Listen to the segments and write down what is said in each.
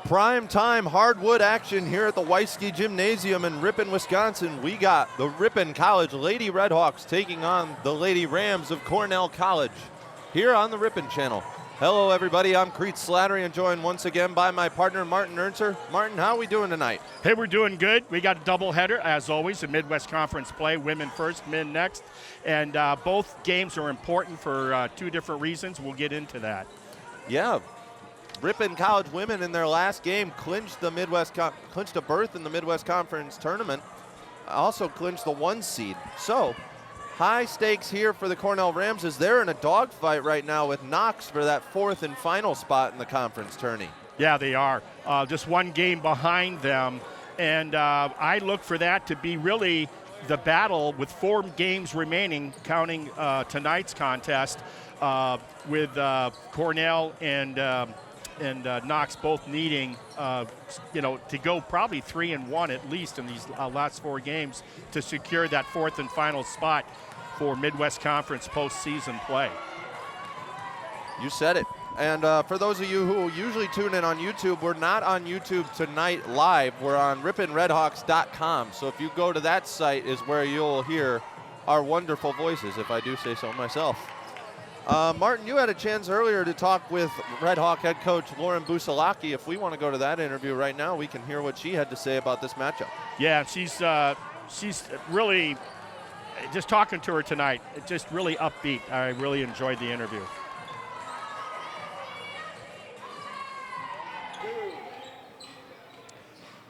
Prime time hardwood action here at the Weisky Gymnasium in Ripon, Wisconsin. We got the Ripon College Lady Redhawks taking on the Lady Rams of Cornell College here on the Ripon channel. Hello everybody, I'm Crete Slattery and joined once again by my partner Martin Ernser. Martin, how are we doing tonight? Hey, we're doing good. We got a doubleheader as always, a Midwest Conference play, women first, men next. And both games are important for two different reasons. We'll get into that. Yeah. Ripon College women in their last game clinched a berth in the Midwest Conference tournament, also clinched the 1 seed. So, high stakes here for the Cornell Rams as they're in a dogfight right now with Knox for that 4th and final spot in the conference tourney. Yeah, they are. Just one game behind them. And I look for that to be really the battle with 4 games remaining, counting tonight's contest, with Cornell and Knox both needing, to go probably 3-1 at least in these last 4 games to secure that 4th and final spot for Midwest Conference postseason play. You said it. And for those of you who usually tune in on YouTube, we're not on YouTube tonight live. We're on RiponRedhawks.com. So if you go to that site is where you'll hear our wonderful voices, if I do say so myself. Martin, you had a chance earlier to talk with Red Hawk head coach Lauren Busalaki. If we want to go to that interview right now, we can hear what she had to say about this matchup. Yeah, she's really, just talking to her tonight, just really upbeat. I really enjoyed the interview.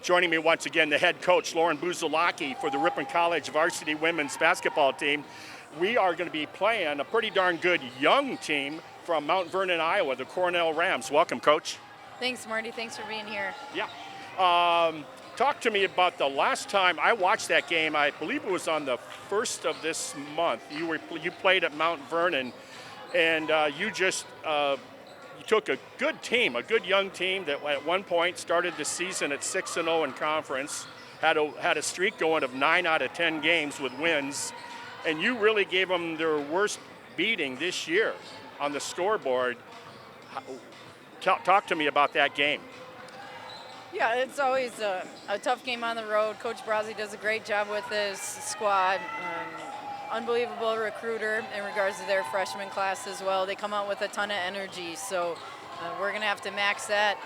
Joining me once again, the head coach, Lauren Busalaki, for the Ripon College varsity women's basketball team. We are going to be playing a pretty darn good young team from Mount Vernon, Iowa, the Cornell Rams. Welcome, Coach. Thanks, Marty. Thanks for being here. Yeah. Talk to me about the last time I watched that game. I believe it was on the 1st of this month. You played at Mount Vernon, and you took a good team, a good young team that at one point started the season at 6-0 in conference, had a streak going of 9 out of 10 games with wins. And you really gave them their worst beating this year on the scoreboard. Talk to me about that game. Yeah, it's always a tough game on the road. Coach Brazzi does a great job with his squad. Unbelievable recruiter in regards to their freshman class as well. They come out with a ton of energy, so we're going to have to max that,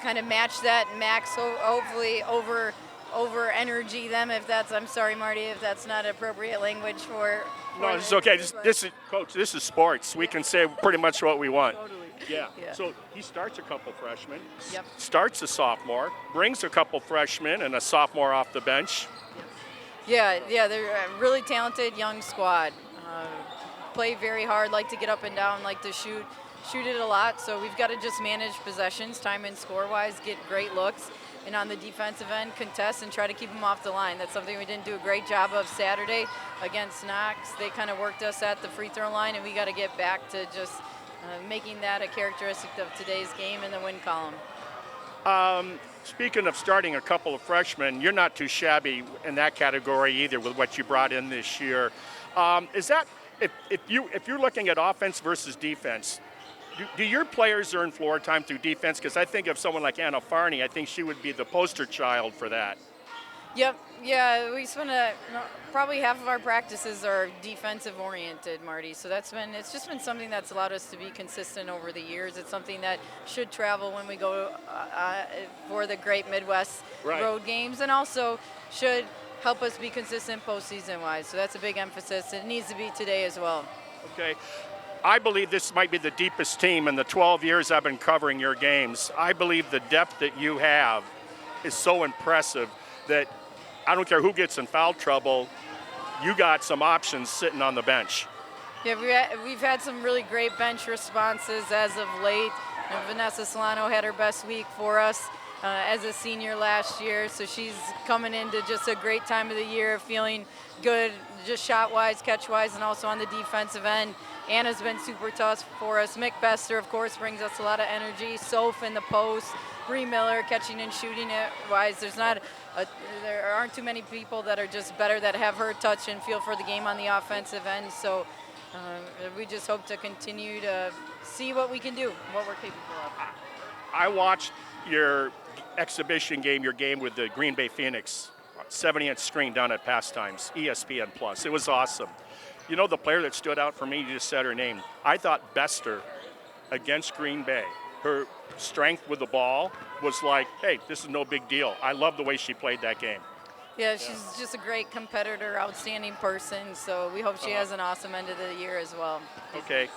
kind of match that, hopefully over energy them, if that's, I'm sorry Marty, if that's not appropriate language for no, it's okay. Coach, this is sports. We can say pretty much what we want. Totally. Yeah. So he starts a couple freshmen, Yep. starts a sophomore, brings a couple freshmen and a sophomore off the bench. Yeah, they're a really talented young squad. Play very hard, like to get up and down, like to shoot it a lot. So we've got to just manage possessions, time and score-wise, get great looks. And on the defensive end, contest and try to keep them off the line. That's something we didn't do a great job of Saturday against Knox. They kind of worked us at the free throw line, and we got to get back to just making that a characteristic of today's game in the win column. Speaking of starting a couple of freshmen, you're not too shabby in that category either with what you brought in this year. Is that if you're looking at offense versus defense? Do your players earn floor time through defense? Because I think of someone like Anna Farney, I think she would be the poster child for that. Yep. Yeah, we spend probably half of our practices are defensive oriented, Marty. So it's just been something that's allowed us to be consistent over the years. It's something that should travel when we go for the great Midwest road games, and also should help us be consistent postseason wise. So that's a big emphasis. It needs to be today as well. Okay. I believe this might be the deepest team in the 12 years I've been covering your games. I believe the depth that you have is so impressive that I don't care who gets in foul trouble, you got some options sitting on the bench. Yeah, we've had some really great bench responses as of late. Vanessa Solano had her best week for us as a senior last year, so she's coming into just a great time of the year, feeling good, just shot-wise, catch-wise, and also on the defensive end. Anna's been super tough for us. Mick Bester, of course, brings us a lot of energy. Soph in the post, Bree Miller catching and shooting it wise. There aren't too many people that are just better that have her touch and feel for the game on the offensive end. So we just hope to continue to see what we can do, what we're capable of. I watched your exhibition game, your game with the Green Bay Phoenix, 70-inch screen down at Pastimes, ESPN Plus. It was awesome. You know, the player that stood out for me, you just said her name. I thought Bester against Green Bay, her strength with the ball was like, hey, this is no big deal. I love the way she played that game. Yeah, she's just a great competitor, outstanding person, so we hope she has an awesome end of the year as well. Okay.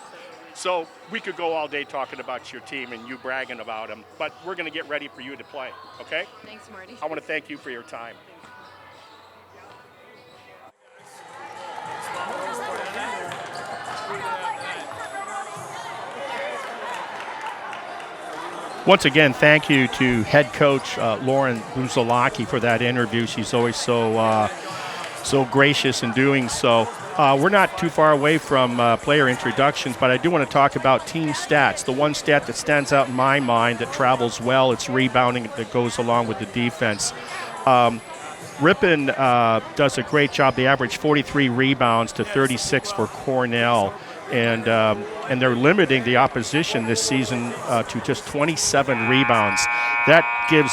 So we could go all day talking about your team and you bragging about them, but we're going to get ready for you to play, okay? Thanks, Marty. I want to thank you for your time. Once again, thank you to head coach Lauren Buzalaki for that interview. She's always so gracious in doing so. We're not too far away from player introductions, but I do want to talk about team stats. The one stat that stands out in my mind that travels well, it's rebounding that goes along with the defense. Ripon does a great job. They average 43 rebounds to 36 for Cornell, and they're limiting the opposition this season to just 27 rebounds. That gives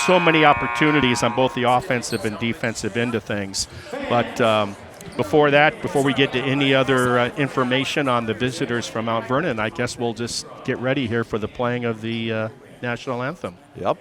so many opportunities on both the offensive and defensive end of things. But before we get to any other information on the visitors from Mount Vernon, I guess we'll just get ready here for the playing of the national anthem. Yep.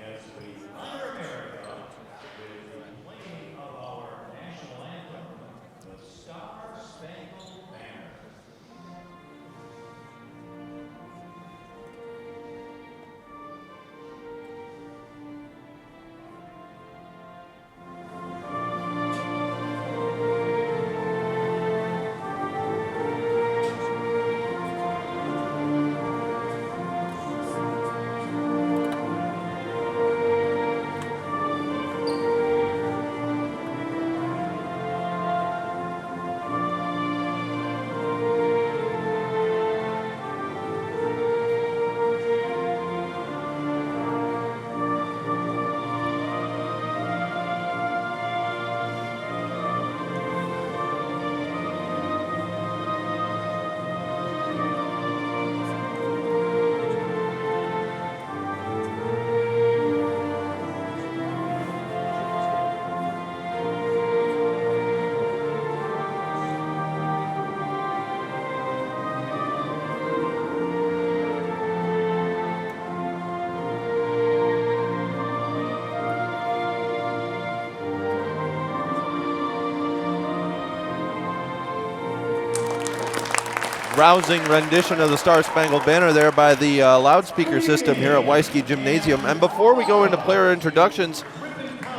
Rousing rendition of the Star Spangled Banner there by the loudspeaker system here at Weisky Gymnasium. And before we go into player introductions,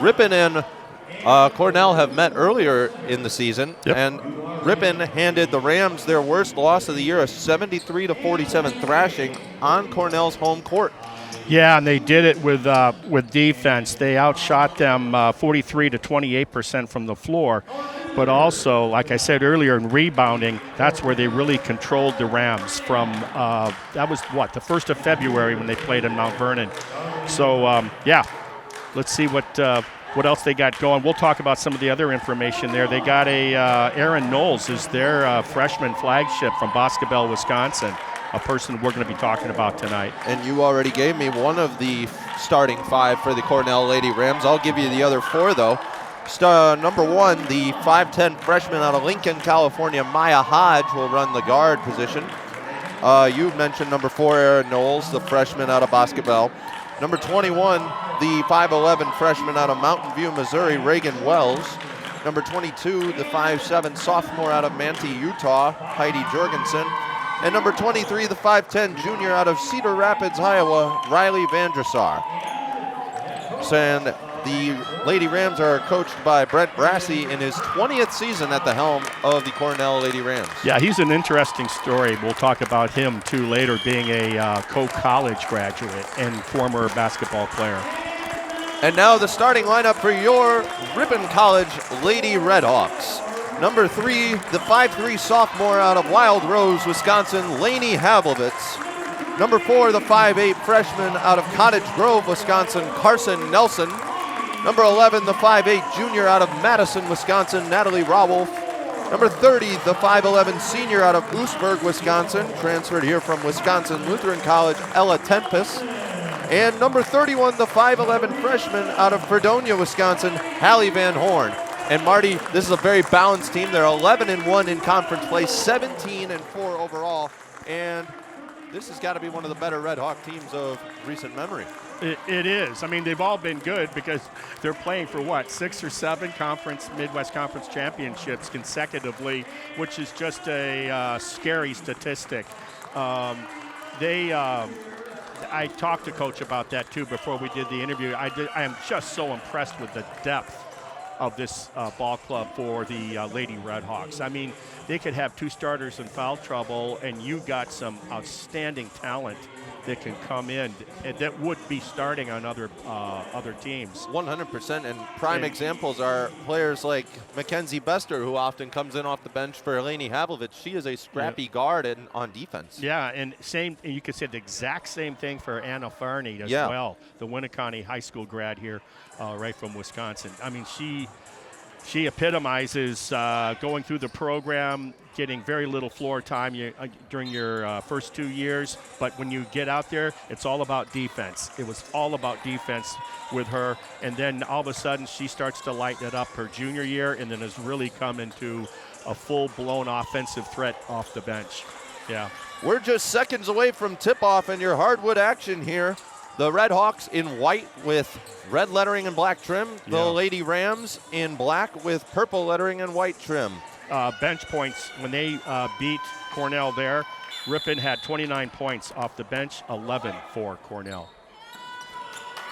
Ripon and Cornell have met earlier in the season, and Ripon handed the Rams their worst loss of the year, a 73-47 thrashing on Cornell's home court. Yeah, and they did it with defense. They outshot them 43 to 28% from the floor. But also, like I said earlier, in rebounding, that's where they really controlled the Rams from, that was what, the 1st of February when they played in Mount Vernon. So, yeah, let's see what else they got going. We'll talk about some of the other information there. They got Aaron Knowles is their freshman flagship from Boscobel, Wisconsin, a person we're going to be talking about tonight. And you already gave me one of the starting 5 for the Cornell Lady Rams. I'll give you the other 4, though. Number 1, the 5'10 freshman out of Lincoln, California, Maya Hodge, will run the guard position. You mentioned number 4, Aaron Knowles, the freshman out of Boscobel. Number 21, the 5'11 freshman out of Mountain View, Missouri, Reagan Wells. Number 22, the 5'7 sophomore out of Manti, Utah, Heidi Jorgensen. And number 23, the 5'10 junior out of Cedar Rapids, Iowa, Riley Vandresar. And the Lady Rams are coached by Brett Brassey in his 20th season at the helm of the Cornell Lady Rams. Yeah, he's an interesting story. We'll talk about him, too, later, being a co-college graduate and former basketball player. And now the starting lineup for your Ripon College Lady Redhawks. Number 3, the 5'3 sophomore out of Wild Rose, Wisconsin, Lainey Havlovitz. Number 4, the 5'8 freshman out of Cottage Grove, Wisconsin, Carson Nelson. Number 11, the 5'8 junior out of Madison, Wisconsin, Natalie Rawolf. Number 30, the 5'11 senior out of Oostburg, Wisconsin, transferred here from Wisconsin Lutheran College, Ella Tempest. And number 31, the 5'11 freshman out of Fredonia, Wisconsin, Hallie Van Horn. And Marty, this is a very balanced team. They're 11-1 in conference play, 17-4 overall. And this has got to be one of the better Red Hawk teams of recent memory. It is. I mean, they've all been good because they're playing for what, 6 or 7 Midwest Conference championships consecutively, which is just a scary statistic. I talked to Coach about that too before we did the interview. I am just so impressed with the depth of this ball club for the Lady Red Hawks. I mean, they could have 2 starters in foul trouble, and you got some outstanding talent that can come in that would be starting on other teams. 100%, and prime examples are players like Mackenzie Bester, who often comes in off the bench for Eleni Havlovich. She is a scrappy guard on defense. Yeah, and you could say the exact same thing for Anna Farney as well, the Winneconne High School grad here, right from Wisconsin. I mean, she epitomizes going through the program, getting very little floor time during your first 2 years. But when you get out there, it's all about defense. It was all about defense with her. And then all of a sudden, she starts to light it up her junior year and then has really come into a full-blown offensive threat off the bench. Yeah. We're just seconds away from tip-off and your hardwood action here. The Red Hawks in white with red lettering and black trim. The Lady Rams in black with purple lettering and white trim. Bench points, when they beat Cornell there, Ripon had 29 points off the bench, 11 for Cornell.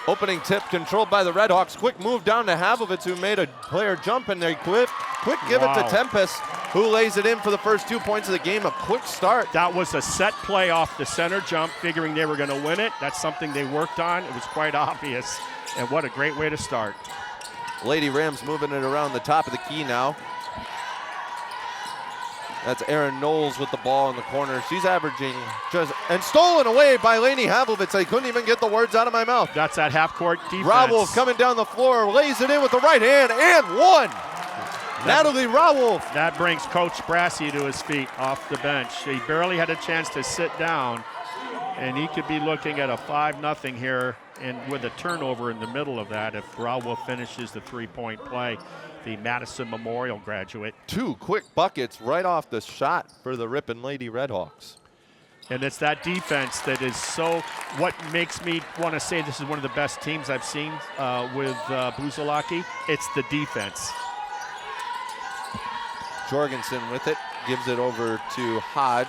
Opening tip controlled by the Red Hawks. Quick move down to Havlovich, who made a player jump, and they quick give it to Tempest, who lays it in for the first 2 points of the game. A quick start. That was a set play off the center jump, figuring they were going to win it. That's something they worked on. It was quite obvious, and what a great way to start. Lady Rams moving it around the top of the key now. That's Erin Knowles with the ball in the corner. She's averaging and stolen away by Lainey Havlovich. I couldn't even get the words out of my mouth. That's that half-court defense. Rawolf coming down the floor, lays it in with the right hand, and one. Natalie Rawolf. That brings Coach Brassy to his feet off the bench. He barely had a chance to sit down, and he could be looking at a 5-0 here, and with a turnover in the middle of that if Rawolf finishes the 3-point play. The Madison Memorial graduate. 2 quick buckets right off the shot for the Ripon Lady Red Hawks. And it's that defense that is what makes me want to say this is one of the best teams I've seen with Buzalaki. It's the defense. Jorgensen with it, gives it over to Hodge.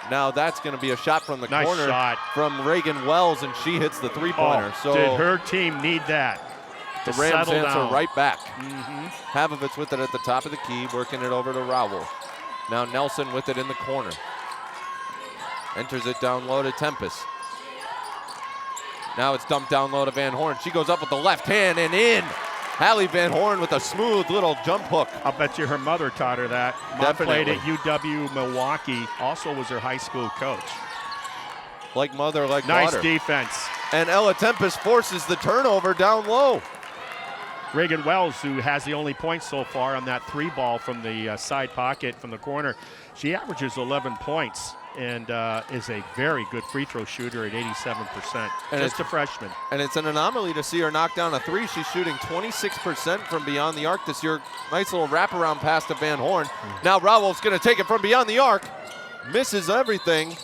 Now that's going to be a shot from the corner shot from Reagan Wells, and she hits the 3-pointer. So did her team need that? The Rams answer right back. Havlovich with it at the top of the key, working it over to Rawolf. Now Nelson with it in the corner. Enters it down low to Tempest. Now it's dumped down low to Van Horn. She goes up with the left hand and in. Hallie Van Horn with a smooth little jump hook. I'll bet you her mother taught her that. Mom played at UW Milwaukee, also was her high school coach. Like mother, like daughter. Nice defense. And Ella Tempest forces the turnover down low. Reagan Wells, who has the only point so far on that 3-ball from the side pocket from the corner, she averages 11 points and is a very good free throw shooter at 87%. And just a freshman. And it's an anomaly to see her knock down a 3. She's shooting 26% from beyond the arc this year. Nice little wraparound pass to Van Horn. Now Rawolf's going to take it from beyond the arc. Misses everything.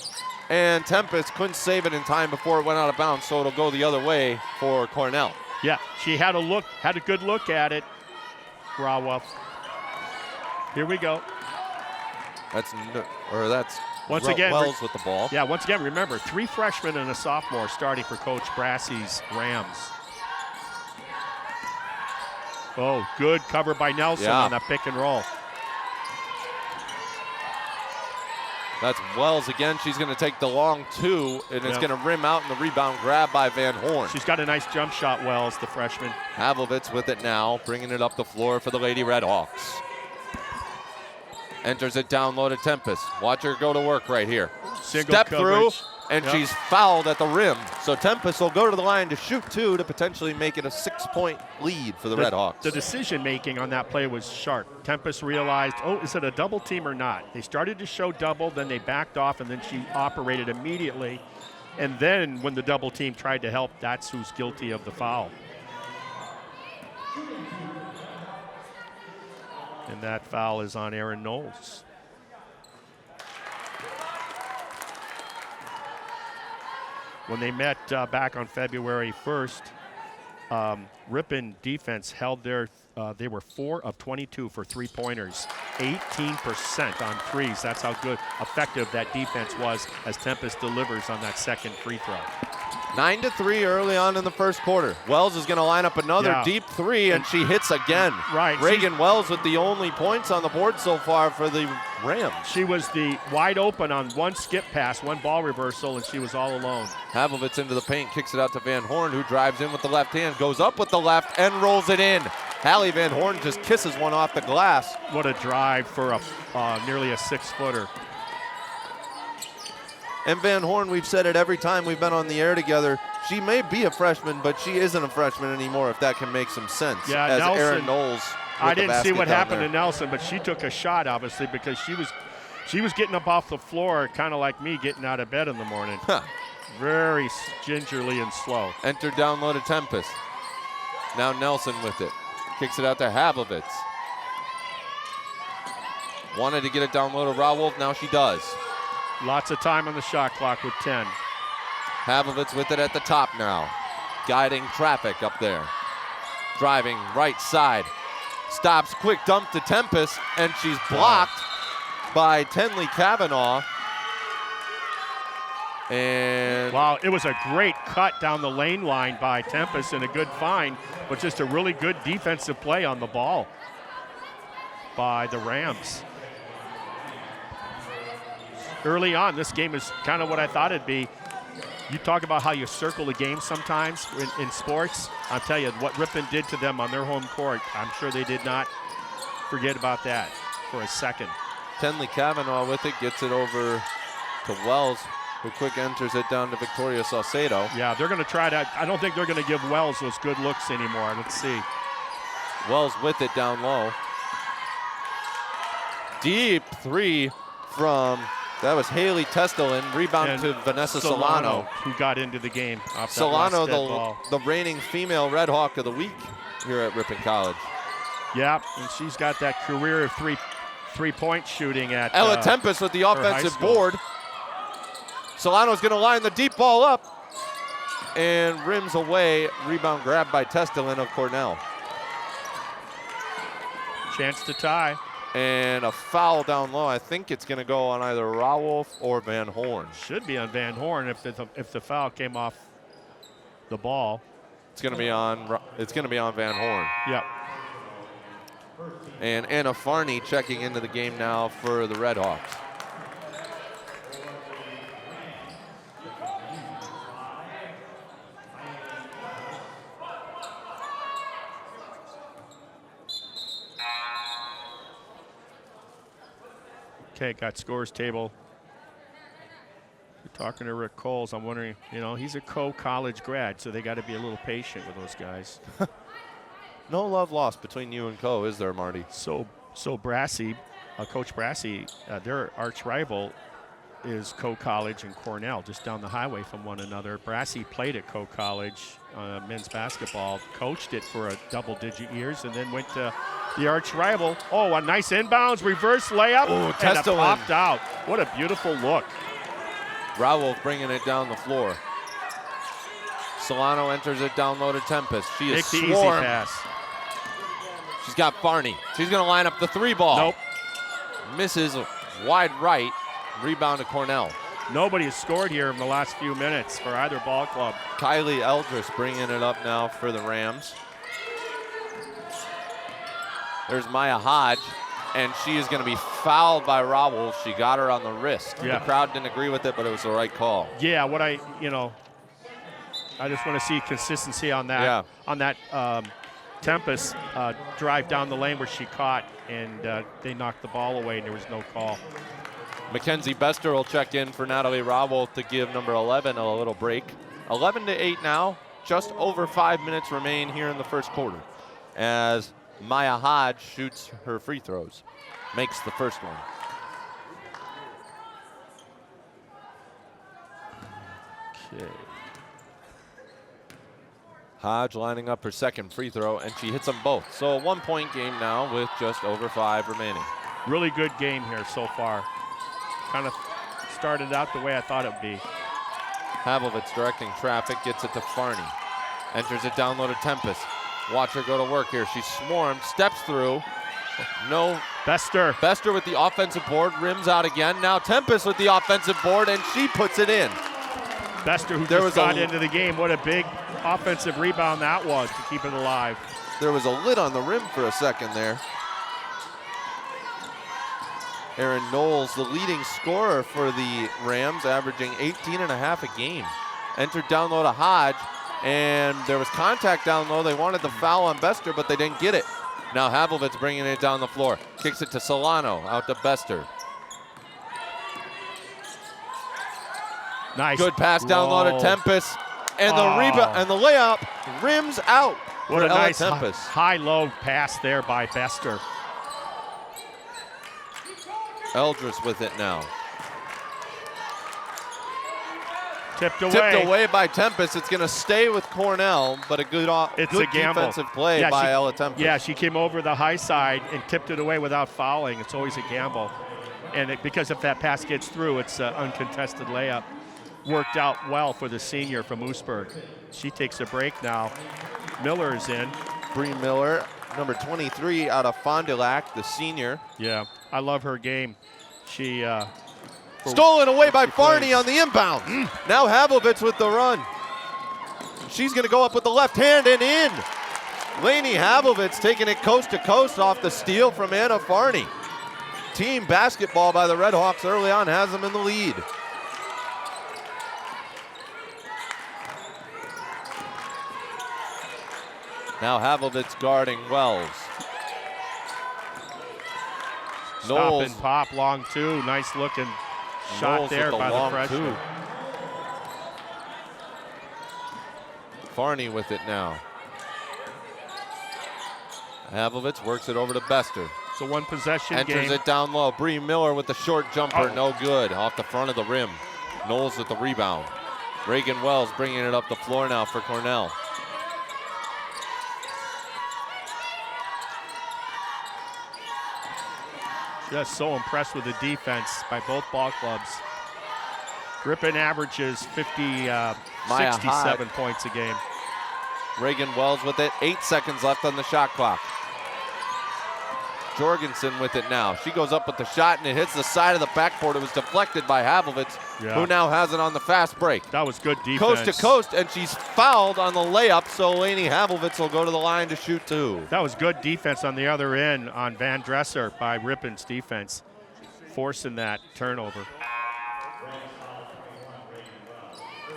And Tempest couldn't save it in time before it went out of bounds, so it'll go the other way for Cornell. Yeah, she had a good look at it, Rawolf. Here we go. That's once again Wells with the ball. Yeah, once again, remember, 3 freshmen and a sophomore starting for Coach Brassy's Rams. Oh, good cover by Nelson on that pick and roll. That's Wells again. She's going to take the long 2, and it's going to rim out, and the rebound grab by Van Horn. She's got a nice jump shot, Wells, the freshman. Havlovich with it now, bringing it up the floor for the Lady Red Hawks. Enters it down low to Tempest. Watch her go to work right here. Step through, and she's fouled at the rim. So Tempest will go to the line to shoot 2 to potentially make it a 6-point lead for the Red Hawks. The decision-making on that play was sharp. Tempest realized, is it a double team or not? They started to show double, then they backed off, and then she operated immediately And then when the double team tried to help, that's who's guilty of the foul. And that foul is on Aaron Knowles. When they met back on February 1st, Ripon defense held their, they were 4 of 22 for three-pointers, 18% on threes. That's how good, effective that defense was as Tempest delivers on that second free throw. 9-3 early on in the first quarter. Wells is going to line up another deep three, and she hits again. Right. Reagan Wells with the only points on the board so far for the Rams. She was the wide open on one skip pass, one ball reversal, and she was all alone. Havlovitz into the paint, kicks it out to Van Horn, who drives in with the left hand, goes up with the left, and rolls it in. Hallie Van Horn just kisses one off the glass. What a drive for a nearly a 6-footer. And Van Horn, we've said it every time we've been on the air together, she may be a freshman, but she isn't a freshman anymore, if that can make some sense. Yeah, as Nelson, Aaron Knowles. I didn't see what happened to Nelson, but she took a shot, obviously, because she was getting up off the floor, kind of like me getting out of bed in the morning. Very gingerly and slow. Enter down low to Tempest. Now Nelson with it. Kicks it out to Havlovitz. Wanted to get it down low to Rawolf, now she does. Lots of time on the shot clock with 10. Havlovitz with it at the top now. Guiding traffic up there. Driving right side. Stops, quick dump to Tempest, and she's blocked by Tenley Kavanaugh. And wow, it was a great cut down the lane line by Tempest and a good find, but just a really good defensive play on the ball by the Rams. Early on, this game is kind of what I thought it'd be. You talk about how you circle a game sometimes in sports. I'll tell you, what Ripon did to them on their home court, I'm sure they did not forget about that for a second. Tenley Kavanaugh with it, gets it over to Wells, who quick enters it down to Victoria Salcedo. Yeah, they're going to try to, I don't think they're going to give Wells those good looks anymore. Let's see. Wells with it down low. Deep three from, that was Haley Testelin, rebound and to Vanessa Solano. Who got into the game. Solano, the reigning female Red Hawk of the week here at Ripon College. Yeah, and she's got that career of three-point shooting at Ella Tempest with the offensive board. Solano's going to line the deep ball up and rims away. Rebound grabbed by Testelin of Cornell. Chance to tie. And a foul down low. I think it's going to go on either Rawolf or Van Horn. Should be on Van Horn if the foul came off the ball. It's going to be on. It's going to be on Van Horn. Yep. And Anna Farney checking into the game now for the Red Hawks. Okay, got scores table. We're talking to Rick Coles. I'm wondering, you know, he's a college grad, so they got to be a little patient with those guys. No love lost between you and Co, is there, Marty? So Brassey, Coach Brassey, their arch rival is College and Cornell, just down the highway from one another. Brassey played at College men's basketball, coached it for a double-digit years, and then went to the arch rival. Oh, a nice inbounds, reverse layup, and it popped out. What a beautiful look. Rawolf bringing it down the floor. Solano enters it down low to Tempest. She is Take the easy pass. She's got Farney. She's going to line up the three ball. Nope. Misses wide right. Rebound to Cornell. Nobody has scored here in the last few minutes for either ball club. Kylie Eldris bringing it up now for the Rams. There's Maya Hodge, and she is going to be fouled by Rawolf. She got her on the wrist. Yeah. The crowd didn't agree with it, but it was the right call. Yeah, I just want to see consistency on that. Yeah. On that Tempest drive down the lane where she caught, and they knocked the ball away, and there was no call. Mackenzie Bester will check in for Natalie Rawolf to give number 11 a little break. 11-8 now. Just over 5 minutes remain here in the first quarter as Maya Hodge shoots her free throws. Makes the first one. Okay. Hodge lining up her second free throw, and she hits them both. So a 1-point game now with just over 5 remaining. Really good game here so far. Kind of started out the way I thought it would be. Havlovitz directing traffic, gets it to Farney. Enters it down low to Tempest. Watch her go to work here. She swarmed, steps through. No. Bester. Bester with the offensive board, rims out again. Now Tempest with the offensive board, and she puts it in. Bester, who just got into the game. What a big offensive rebound that was to keep it alive. There was a lid on the rim for a second there. Aaron Knowles, the leading scorer for the Rams, averaging 18.5 a game. Entered down low to Hodge, and there was contact down low. They wanted the foul on Bester, but they didn't get it. Now Havlovitz bringing it down the floor. Kicks it to Solano, out to Bester. Nice. Good pass down low to Tempest. And the rebound and the layup rims out. What a nice Tempest. high-low pass there by Bester. Eldris with it now. Tipped Tipped away by Tempest. It's going to stay with Cornell, but a good defensive play by Ella Tempest. Yeah, she came over the high side and tipped it away without fouling. It's always a gamble. And because if that pass gets through, it's an uncontested layup. Worked out well for the senior from Oostburg. She takes a break now. Miller is in. Bree Miller, number 23 out of Fond du Lac, the senior. Yeah, I love her game. She stolen away by Farney on the inbound. Now Havlovitz with the run. She's going to go up with the left hand and in. Lainey Havlovitz taking it coast to coast off the steal from Anna Farney. Team basketball by the Red Hawks early on has them in the lead. Now Havlovitz guarding Wells. Stop and pop, long two. Nice looking shot there by the freshman. Farney with it now. Havlovitz works it over to Bester. It's a one possession game. Enters it down low. Bree Miller with the short jumper, no good. Off the front of the rim. Knowles with the rebound. Reagan Wells bringing it up the floor now for Cornell. Just so impressed with the defense by both ball clubs. Ripon averages 67 points a game. Reagan Wells with it. 8 seconds left on the shot clock. Jorgensen with it now. She goes up with the shot and it hits the side of the backboard. It was deflected by Havlovitz, who now has it on the fast break. That was good defense. Coast to coast, and she's fouled on the layup, so Lainey Havlovitz will go to the line to shoot two. That was good defense on the other end on Van Dresser by Ripon's defense, forcing that turnover.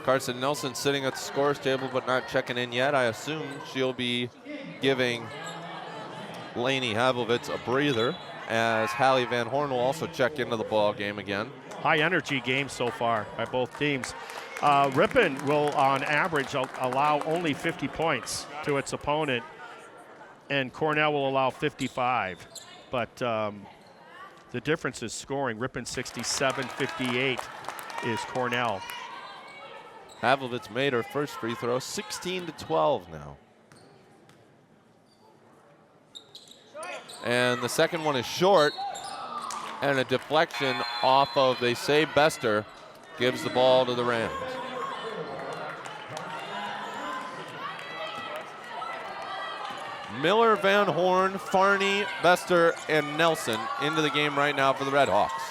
Carson Nelson sitting at the scorer's table but not checking in yet. I assume she'll be giving Lainey Havlovitz a breather, as Hallie Van Horn will also check into the ball game again. High energy game so far by both teams. Ripon will, on average, allow only 50 points to its opponent, and Cornell will allow 55. But the difference is scoring. Ripon 67-58 is Cornell. Havlovitz made her first free throw, 16-12 now. And the second one is short, and a deflection off of, they say, Bester, gives the ball to the Rams. Miller, Van Horn, Farney, Bester, and Nelson into the game right now for the Red Hawks.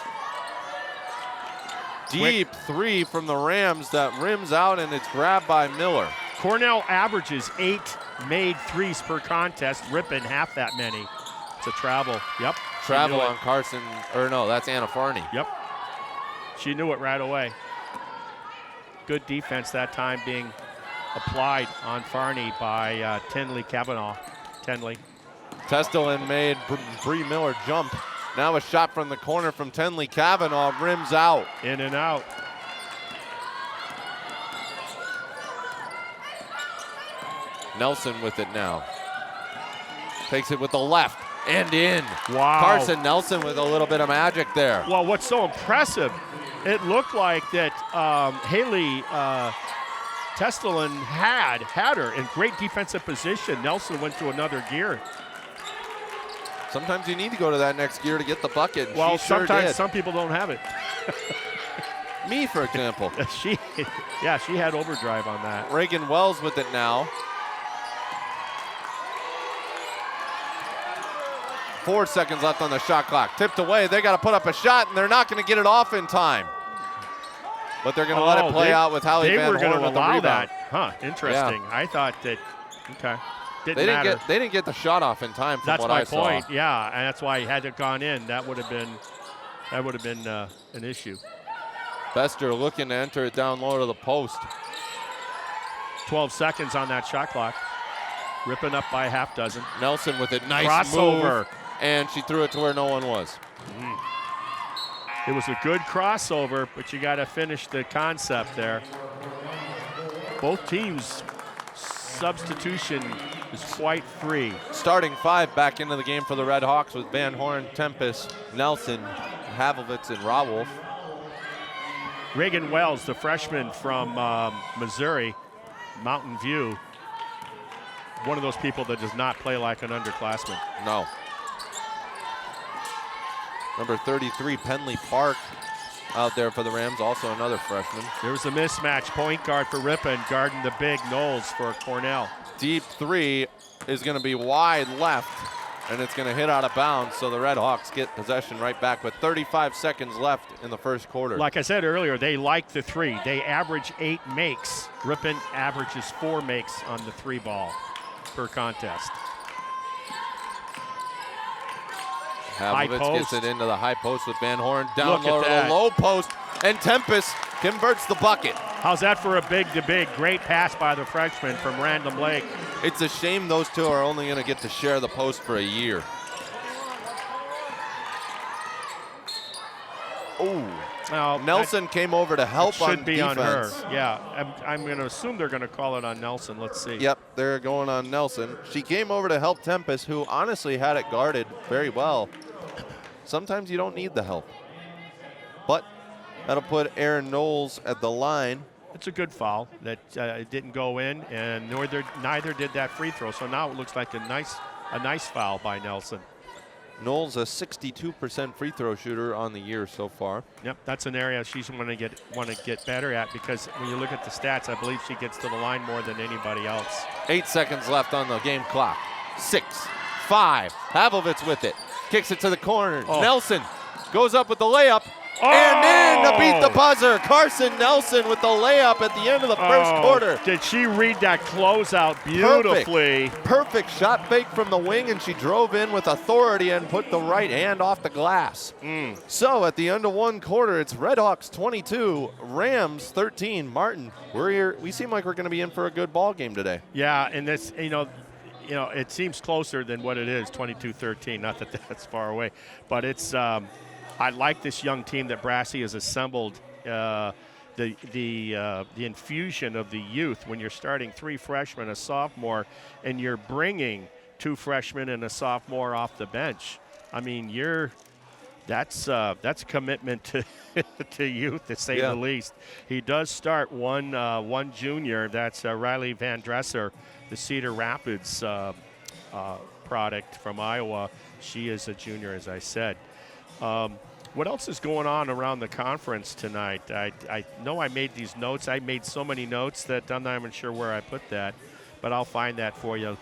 Deep three from the Rams that rims out, and it's grabbed by Miller. Cornell averages 8 made threes per contest. Ripon half that many. It's a travel. Yep. Travel on Carson, or no, that's Anna Farney. Yep. She knew it right away. Good defense that time being applied on Farney by Tenley Kavanaugh. Tenley. Testelin made Bree Miller jump. Now a shot from the corner from Tenley Kavanaugh, rims out. In and out. Nelson with it now. Takes it with the left and in. Wow. Carson Nelson with a little bit of magic there. Well, what's so impressive, it looked like that Haley Testelin had her in great defensive position. Nelson went to another gear. Sometimes you need to go to that next gear to get the bucket. Well, she sure sometimes did. some people don't have it. Me, for example. she had overdrive on that. Reagan Wells with it now. 4 seconds left on the shot clock. Tipped away. They got to put up a shot, and they're not going to get it off in time. But they're going to let it play out with Hallie Van Horn with the rebound. They were going to allow that. Huh, interesting. Yeah. I thought that, okay. They didn't get the shot off in time from what I saw. That's my point, yeah, and that's why had it gone in, that would have been an issue. Bester looking to enter it down low to the post. 12 seconds on that shot clock. Ripon up by a half dozen. Nelson with it, nice crossover. Move, and she threw it to where no one was. It was a good crossover, but you got to finish the concept there. Both teams' substitution is quite free. Starting 5 back into the game for the Red Hawks with Van Horn, Tempest, Nelson, Havovitz, and Rawolf. Reagan Wells, the freshman from Missouri, Mountain View, one of those people that does not play like an underclassman. No. Number 33, Penley Park, out there for the Rams, also another freshman. There's a mismatch. Point guard for Ripon, guarding the big Knowles for Cornell. Deep 3 is going to be wide left, and it's going to hit out of bounds, so the Red Hawks get possession right back with 35 seconds left in the first quarter. Like I said earlier, they like the 3. They average 8 makes. Ripon averages 4 makes on the 3 ball per contest. Havovitz gets it into the high post with Van Horn. Down low to the low post, and Tempest converts the bucket. How's that for a big-to-big? Great pass by the freshman from Random Lake. It's a shame those two are only going to get to share the post for a year. Oh, now, Nelson came over to help on defense. Should be on her. Yeah, I'm going to assume they're going to call it on Nelson. Let's see. Yep, they're going on Nelson. She came over to help Tempest, who honestly had it guarded very well. Sometimes you don't need the help. But that'll put Aaron Knowles at the line. It's a good foul that didn't go in, and neither did that free throw. So now it looks like a nice foul by Nelson. Knowles a 62% free throw shooter on the year so far. Yep, that's an area she's want to get better at, because when you look at the stats, I believe she gets to the line more than anybody else. 8 seconds left on the game clock. 6, 5. Havovitz with it. Kicks it to the corner. Oh. Nelson goes up with the layup. And in to beat the buzzer. Carson Nelson with the layup at the end of the first quarter. Did she read that closeout beautifully? Perfect shot fake from the wing, and she drove in with authority and put the right hand off the glass. So at the end of one quarter, it's Red Hawks 22, Rams 13. Martin, we're here. We seem like we're going to be in for a good ball game today. Yeah, and this, it seems closer than what it is, 22-13. Not that that's far away, but it's. I like this young team that Brassey has assembled. The infusion of the youth when you're starting 3 freshmen, a sophomore, and you're bringing 2 freshmen and a sophomore off the bench. I mean, that's commitment to youth, to say the least. He does start one junior. That's Riley Van Dresser, the Cedar Rapids product from Iowa. She is a junior, as I said. What else is going on around the conference tonight? I know I made these notes. I made so many notes that I'm not even sure where I put that, but I'll find that for you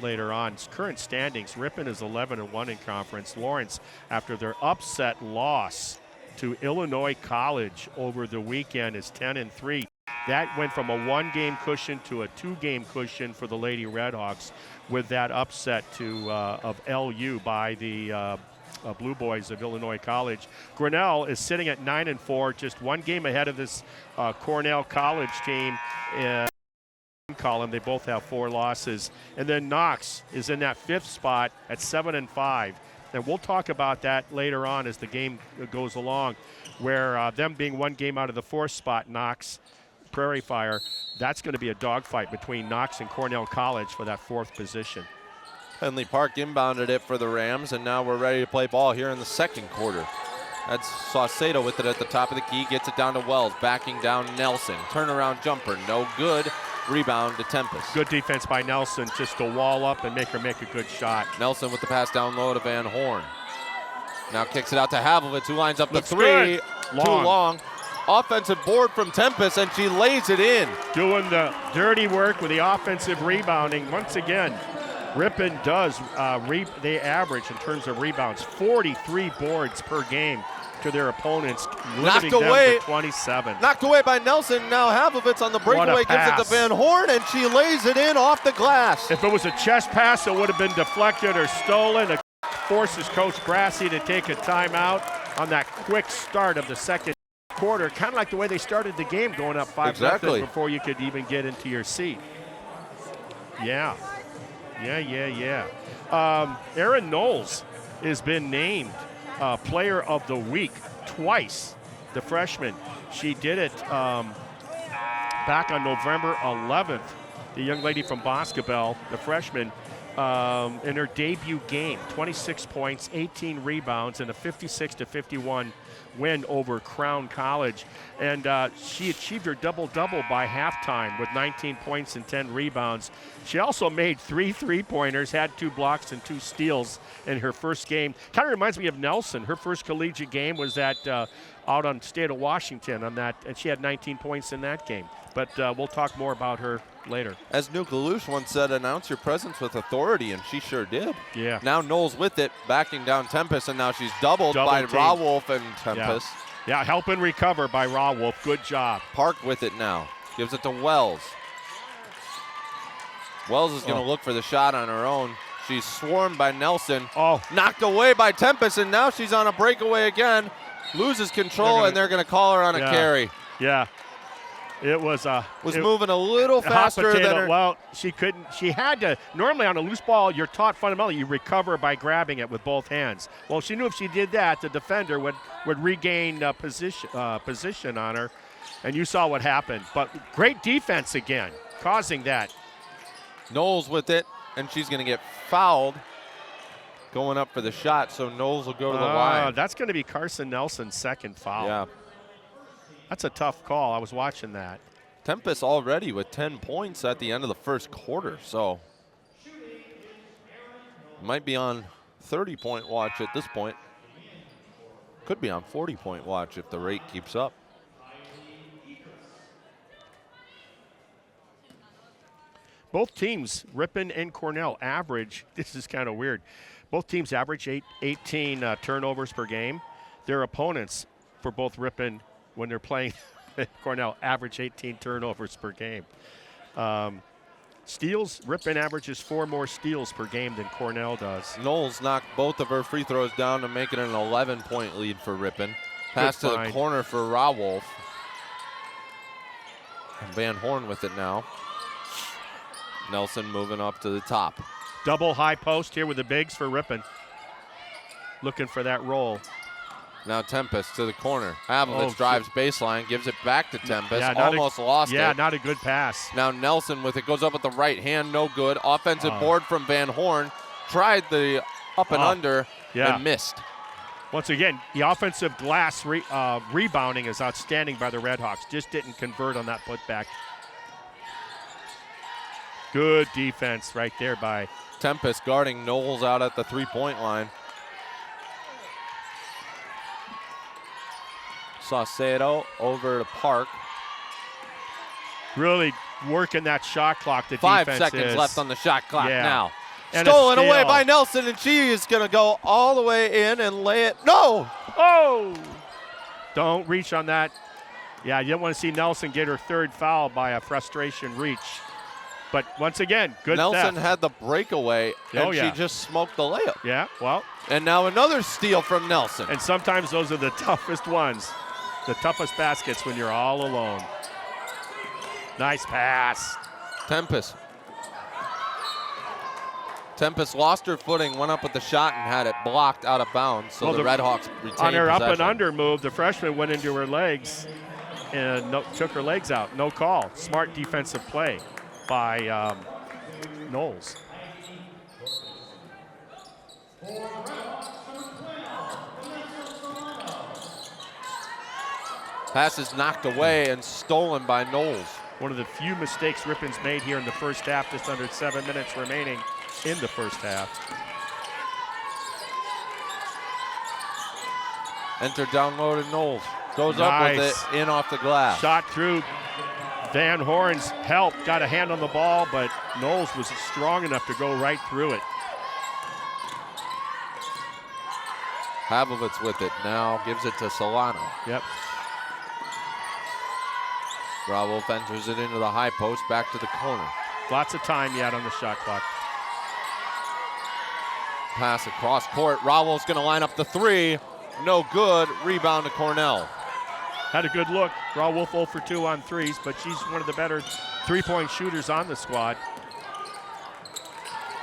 later on. It's current standings, Ripon is 11-1 in conference. Lawrence, after their upset loss to Illinois College over the weekend, is 10-3. That went from a 1-game cushion to a 2-game cushion for the Lady Redhawks with that upset of LU by the Blue Boys of Illinois College. Cornell is sitting at 9-4, just 1 game ahead of this Cornell College team. Column, they both have 4 losses. And then Knox is in that 5th spot at 7-5. And we'll talk about that later on as the game goes along, where them being 1 game out of the 4th spot, Knox, Prairie Fire, that's going to be a dogfight between Knox and Cornell College for that 4th position. Henley Park inbounded it for the Rams, and now we're ready to play ball here in the second quarter. That's Saucedo with it at the top of the key. Gets it down to Wells. Backing down Nelson. Turnaround jumper. No good. Rebound to Tempest. Good defense by Nelson just to wall up and make her make a good shot. Nelson with the pass down low to Van Horn. Now kicks it out to Havlovitz, who lines up the Looks three. good. Too long. Offensive board from Tempest, and she lays it in. Doing the dirty work with the offensive rebounding. Once again, Ripon does, they average in terms of rebounds 43 boards per game to their opponents, limiting them to 27. Knocked away by Nelson. Now Havlovitz on the breakaway gives it to Van Horn, and she lays it in off the glass. If it was a chest pass, it would have been deflected or stolen. It forces Coach Brassey to take a timeout on that quick start of the second quarter, kind of like the way they started the game, going up 5-0 before you could even get into your seat. Yeah. Erin Knowles has been named Player of the Week twice, the freshman. She did it back on November 11th. The young lady from Boscobel, the freshman, in her debut game, 26 points, 18 rebounds, and a 56-51 win over Crown College. And she achieved her double-double by halftime with 19 points and 10 rebounds. She also made 3 three-pointers, had 2 blocks and 2 steals in her first game. Kind of reminds me of Nelson. Her first collegiate game was out on State of Washington on that, and she had 19 points in that game. But we'll talk more about her later. As Nuke Lelouch once said, announce your presence with authority, and she sure did. Yeah. Now Knowles with it, backing down Tempest, and now she's doubled by Rawolf and Tempest. Yeah, help and recover by Rawolf. Good job. Park with it now. Gives it to Wells. Wells is going to look for the shot on her own. She's swarmed by Nelson. Knocked away by Tempest, and now she's on a breakaway again. Loses control, and they're going to call her on a carry. Yeah. It was moving a little faster than her. Well, she couldn't. She had to. Normally on a loose ball, you're taught fundamentally you recover by grabbing it with both hands. Well, she knew if she did that, the defender would regain position on her, and you saw what happened. But great defense again, causing that. Knowles with it, and she's going to get fouled going up for the shot, so Knowles will go to the line. That's going to be Carson Nelson's second foul. Yeah. That's a tough call. I was watching that. Tempest already with 10 points at the end of the first quarter, so might be on 30-point watch at this point. Could be on 40-point watch if the rate keeps up. Both teams, Ripon and Cornell, average, this is kind of weird, both teams average 18 turnovers per game. Their opponents for both Ripon, when they're playing Cornell, average 18 turnovers per game. Steals, Ripon averages 4 more steals per game than Cornell does. Knowles knocked both of her free throws down to make it an 11-point lead for Ripon. Pass to the corner for Rawolf. And Van Horn with it now. Nelson moving up to the top. Double high post here with the bigs for Ripon. Looking for that roll. Now Tempest to the corner. Havlovitz drives baseline, gives it back to Tempest. Yeah, almost lost it. Yeah, not a good pass. Now Nelson with it, goes up with the right hand, no good. Offensive board from Van Horn. Tried the up and under and missed. Once again, the offensive glass rebounding is outstanding by the Redhawks. Just didn't convert on that putback. Good defense right there by Tempest guarding Knowles out at the three-point line. Saucedo over to Park. Really working that shot clock. The 5 defense seconds is. left on the shot clock now. And stolen away by Nelson, and she is going to go all the way in and lay it. No! Oh! Don't reach on that. Yeah, you didn't want to see Nelson get her third foul by a frustration reach. But once again, good Nelson theft. had the breakaway, and she just smoked the layup. Yeah, well. And now another steal from Nelson. And sometimes those are the toughest ones, the toughest baskets when you're all alone. Nice pass. Tempest lost her footing, went up with the shot, and had it blocked out of bounds. So the Redhawks retained possession. On her up and under move, the freshman went into her legs and took her legs out. No call. Smart defensive play by Knowles. Pass is knocked away and stolen by Knowles. One of the few mistakes Ripon's made here in the first half, just under 7 minutes remaining in the first half. Enter down low to Knowles. Goes up with it, in off the glass. Shot through. Van Horn's help, got a hand on the ball, but Knowles was strong enough to go right through it. Havovitz with it now, gives it to Solano. Yep. Rawolf enters it into the high post, back to the corner. Lots of time yet on the shot clock. Pass across court. Rawolf's going to line up the three. No good. Rebound to Cornell. Had a good look. Rawolf 0 for 2 on threes, but she's one of the better three-point shooters on the squad.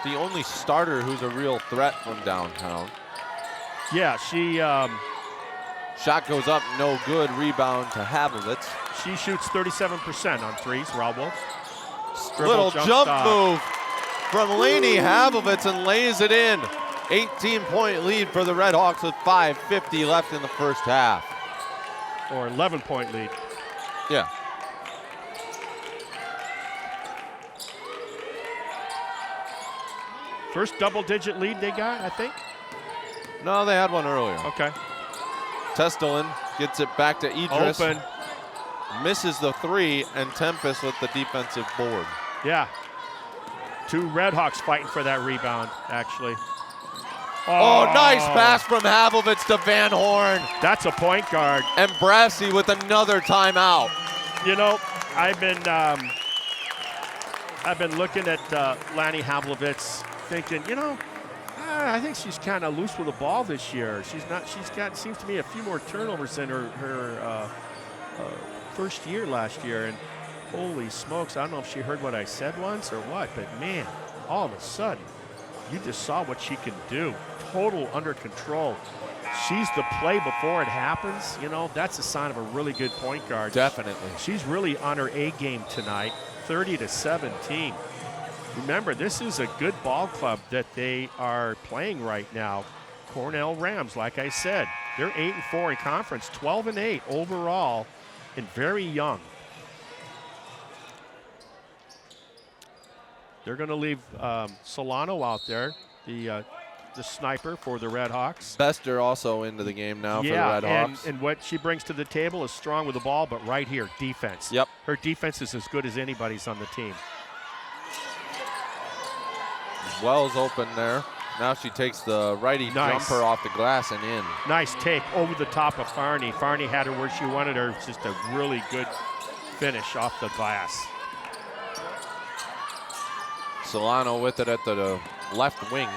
The only starter who's a real threat from downtown. Yeah, she Shot goes up, no good. Rebound to Havovitz. she shoots 37% on threes, Rawolf. Little jump move from Lainey Havovitz and lays it in. 18-point lead for the Red Hawks with 5:50 left in the first half. Or 11-point lead. Yeah. First double-digit lead they got, I think. No, they had one earlier. Okay. Testelin gets it back to Idris. Open. Misses the three, and Tempest with the defensive board. Yeah. Two Red Hawks fighting for that rebound, actually. Oh, nice pass from Havovitz to Van Horn. That's a point guard. And Brassey with another timeout. You know, I've been looking at Lanny Havlovitz, thinking, you know, I think she's kind of loose with the ball this year. She's got, seems to me, a few more turnovers than her first year last year. And holy smokes, I don't know if she heard what I said once or what, but man, all of a sudden, you just saw what she can do. Total under control. She's the play before it happens. You know, that's a sign of a really good point guard. Definitely. She's really on her A game tonight, 30-17. Remember, this is a good ball club that they are playing right now. Cornell Rams, like I said, they're 8-4 in conference, 12-8 overall, and very young. They're going to leave Solano out there, the sniper for the Red Hawks. Bester also into the game now for the Red Hawks. And what she brings to the table is strong with the ball, but right here, defense. Yep. Her defense is as good as anybody's on the team. Wells open there. Now she takes the righty jumper off the glass and in. Nice take over the top of Farney. Farney had her where she wanted her. It's just a really good finish off the glass. Solano with it at the left wing.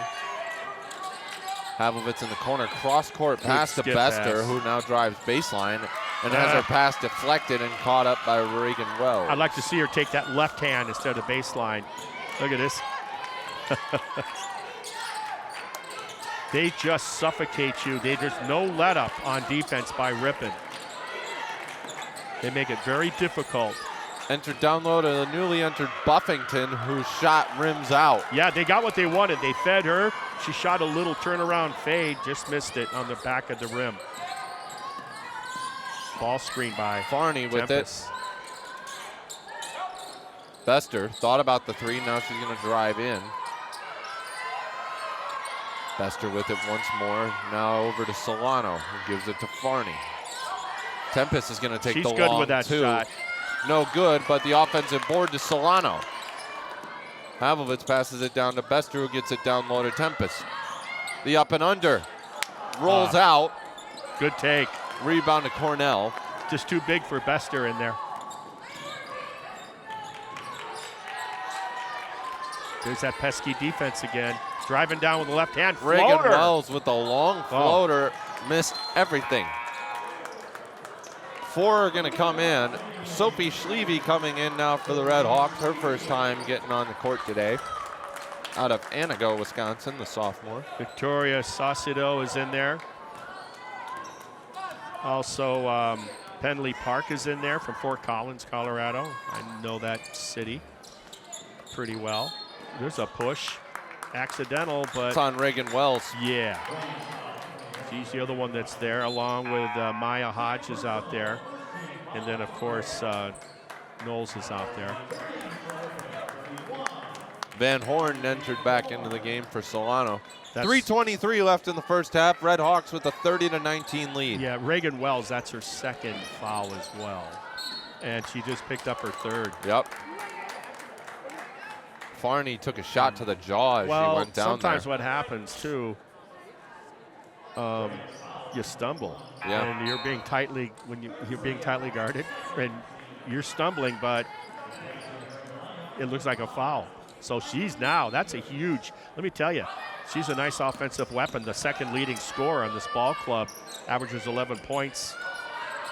Havovitz in the corner. Cross-court pass to Bester, who now drives baseline and has her pass deflected and caught up by Reagan Wells. I'd like to see her take that left hand instead of baseline. Look at this. They just suffocate you. There's no let-up on defense by Ripon. They make it very difficult. Entered down low to the newly entered Buffington, whose shot rims out. Yeah, they got what they wanted. They fed her. She shot a little turnaround fade, just missed it on the back of the rim. Ball screen by Farney with Tempest. it. Bester thought about the three. Now she's going to drive in. Bester with it once more. Now over to Solano, who gives it to Farney. Tempest is going to take the long She's good with that two. shot. No good, but the offensive board to Solano. Havovitz passes it down to Bester, who gets it down low to Tempest. The up and under. Rolls out. Good take. Rebound to Cornell. Just too big for Bester in there. There's that pesky defense again. Driving down with the left hand. Reagan Wells with the long floater. Missed everything. Four are going to come in. Sophie Schleve coming in now for the Red Hawks. Her first time getting on the court today. Out of Anago, Wisconsin, the sophomore. Victoria Saucedo is in there. Also, Penley Park is in there from Fort Collins, Colorado. I know that city pretty well. There's a push. Accidental, but... It's on Reagan Wells. Yeah. She's the other one that's there, along with Maya Hodge is out there. And then, of course, Knowles is out there. Van Horn entered back into the game for Solano. That's 3:23 left in the first half. Red Hawks with a 30-19 lead. Yeah, Reagan Wells, that's her second foul as well. And she just picked up her third. Yep. Farney took a shot to the jaw as she went down sometimes there. what happens, too, you stumble. Yeah. And you're being tightly, you're being tightly guarded, and you're stumbling, but it looks like a foul. So she's now, that's a huge, let me tell you, she's a nice offensive weapon. The second leading scorer on this ball club, averages 11 points.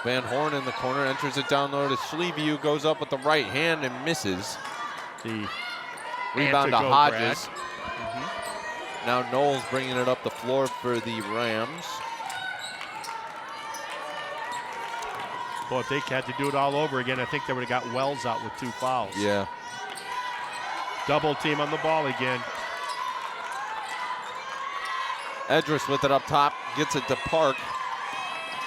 Van Horn in the corner, enters it down low to Schleview, goes up with the right hand and misses. The Rebound to Antigo Hodges. grad. Now Knowles bringing it up the floor for the Rams. Boy, if they had to do it all over again, I think they would have got Wells out with 2 fouls. Yeah. Double team on the ball again. Edris with it up top, gets it to Park.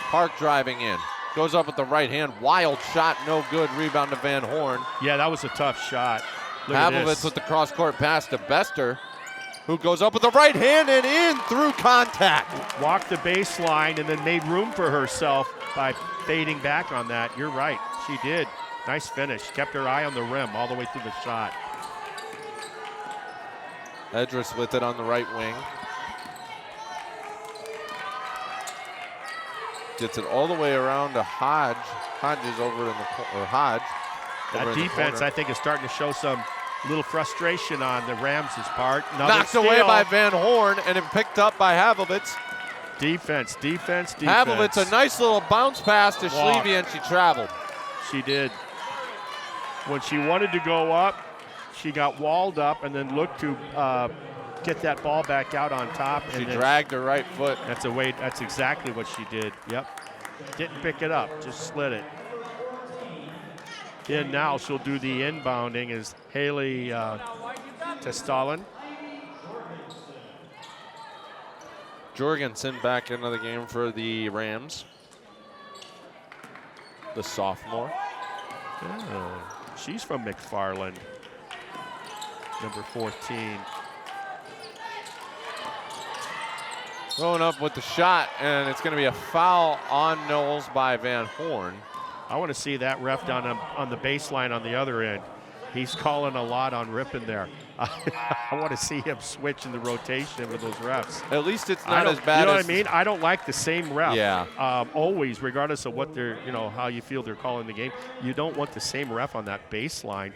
Park driving in. Goes up with the right hand. Wild shot, no good. Rebound to Van Horn. Yeah, that was a tough shot. Look at Havovitz this. with the cross-court pass to Bester, who goes up with the right hand and in through contact. Walked the baseline and then made room for herself by fading back on that. You're right, she did. Nice finish. Kept her eye on the rim all the way through the shot. Edris with it on the right wing. Gets it all the way around to Hodge. Hodges over in the Hodge. That defense, I think, is starting to show some little frustration on the Rams' part. Knocked away by Van Horn and then picked up by Havovitz. Defense. Havovitz, a nice little bounce pass to Schlevy, and she traveled. She did. When she wanted to go up, she got walled up and then looked to get that ball back out on top. She dragged her right foot. That's exactly what she did. Yep. Didn't pick it up, just slid it. And now she'll do the inbounding is Haley Testalin. Jorgensen back into the game for the Rams. The sophomore. Oh, she's from McFarland. Number 14. Going up with the shot, and it's going to be a foul on Knowles by Van Horn. I want to see that ref down on the baseline on the other end. He's calling a lot on Ripon there. I want to see him switch in the rotation with those refs. At least it's not as bad. You know as what I mean? I don't like the same ref. Yeah. Always, regardless of what they're, how you feel they're calling the game, you don't want the same ref on that baseline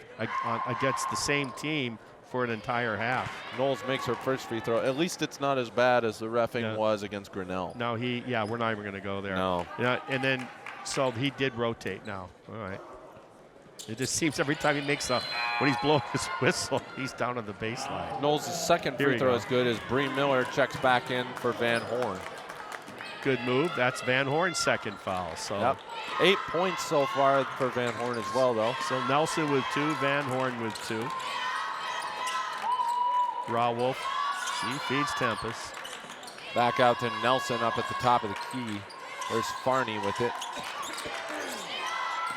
against the same team for an entire half. Knowles makes her first free throw. At least it's not as bad as the reffing was against Grinnell. No, we're not even going to go there. No. Yeah, and then, so he did rotate now. All right. It just seems every time when he's blowing his whistle, he's down on the baseline. Knowles' second free throw is good as Bree Miller checks back in for Van Horn. Good move. That's Van Horn's second foul. So 8 points so far for Van Horn as well, though. So Nelson with 2, Van Horn with 2. Rawolf, he feeds Tempest. Back out to Nelson up at the top of the key. There's Farney with it.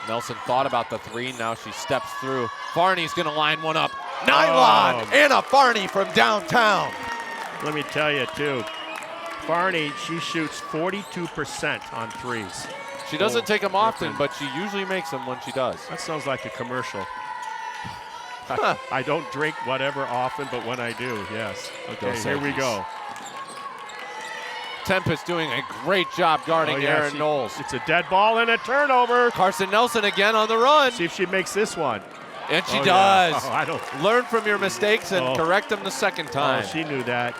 Nelson thought about the 3. Now she steps through. Farney's going to line one up. Nylon! Anna Farney from downtown. Let me tell you, too. Farney, she shoots 42% on threes. She doesn't take them often, but she usually makes them when she does. That sounds like a commercial. I don't drink whatever often, but when I do, yes. Okay, here we go. Tempest doing a great job guarding Aaron Knowles. It's a dead ball and a turnover. Carson Nelson again on the run. See if she makes this one. And she does. Yeah. I don't. Learn from your mistakes and correct them the second time. Oh, she knew that.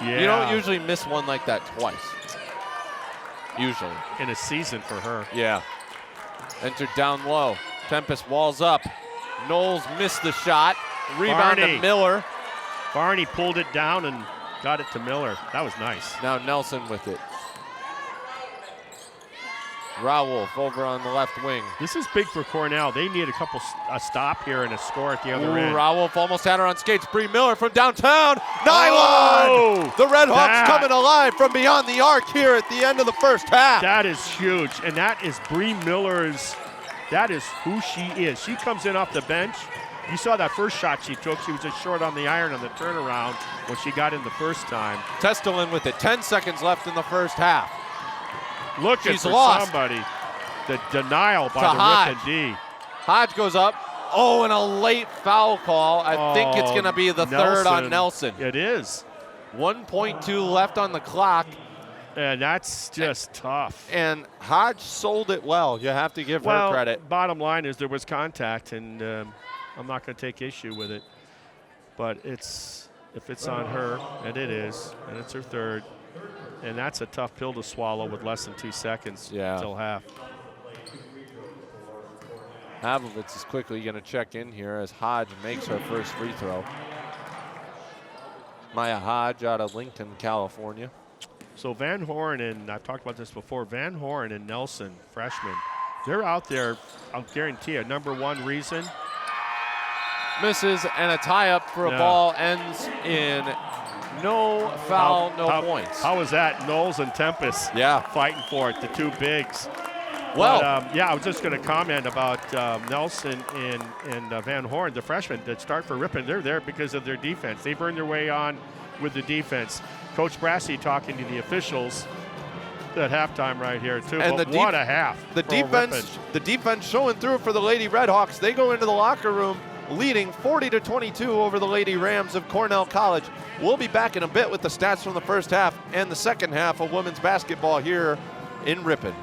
Yeah. You don't usually miss one like that twice. Usually. In a season for her. Yeah. Entered down low. Tempest walls up. Knowles missed the shot. Rebound to Miller. Barney pulled it down and got it to Miller. That was nice. Now Nelson with it. Raoulf over on the left wing. This is big for Cornell. They need a stop here and a score at the other end. Raoulf almost had her on skates. Bree Miller from downtown. Nylon! Oh, The Red Hawks coming alive from beyond the arc here at the end of the first half. That is huge, and that is Bree Miller's, that is who she is. She comes in off the bench. You saw that first shot she took. She was just short on the iron on the turnaround when she got in the first time. Testelin with it. 10 seconds left in the first half. Looking She's for lost. somebody. The denial by To the Hodge. Ripon D. Hodge goes up. Oh, and a late foul call. I think it's going to be the third on Nelson. It is. 1.2 left on the clock. And that's just tough. And Hodge sold it well. You have to give her credit. Bottom line is there was contact, and I'm not going to take issue with it. But if it's on her, and it is, and it's her third, and that's a tough pill to swallow with less than 2 seconds until half. Havovitz is quickly going to check in here as Hodge makes her first free throw. Maya Hodge out of Lincoln, California. So Van Horn, and I've talked about this before, Van Horn and Nelson, freshmen, they're out there, I'll guarantee you, number one reason. Misses, and a tie-up for a ball ends in no foul, no points. How was that? Knowles and Tempest fighting for it, the two bigs. Well, but, I was just going to comment about Nelson and Van Horn, the freshmen that start for Ripon. They're there because of their defense. They've earned their way on with the defense. Coach Brassey talking to the officials at halftime right here too. And but what a half! The defense showing through for the Lady Redhawks. They go into the locker room leading 40-22 over the Lady Rams of Cornell College. We'll be back in a bit with the stats from the first half and the second half of women's basketball here in Ripon.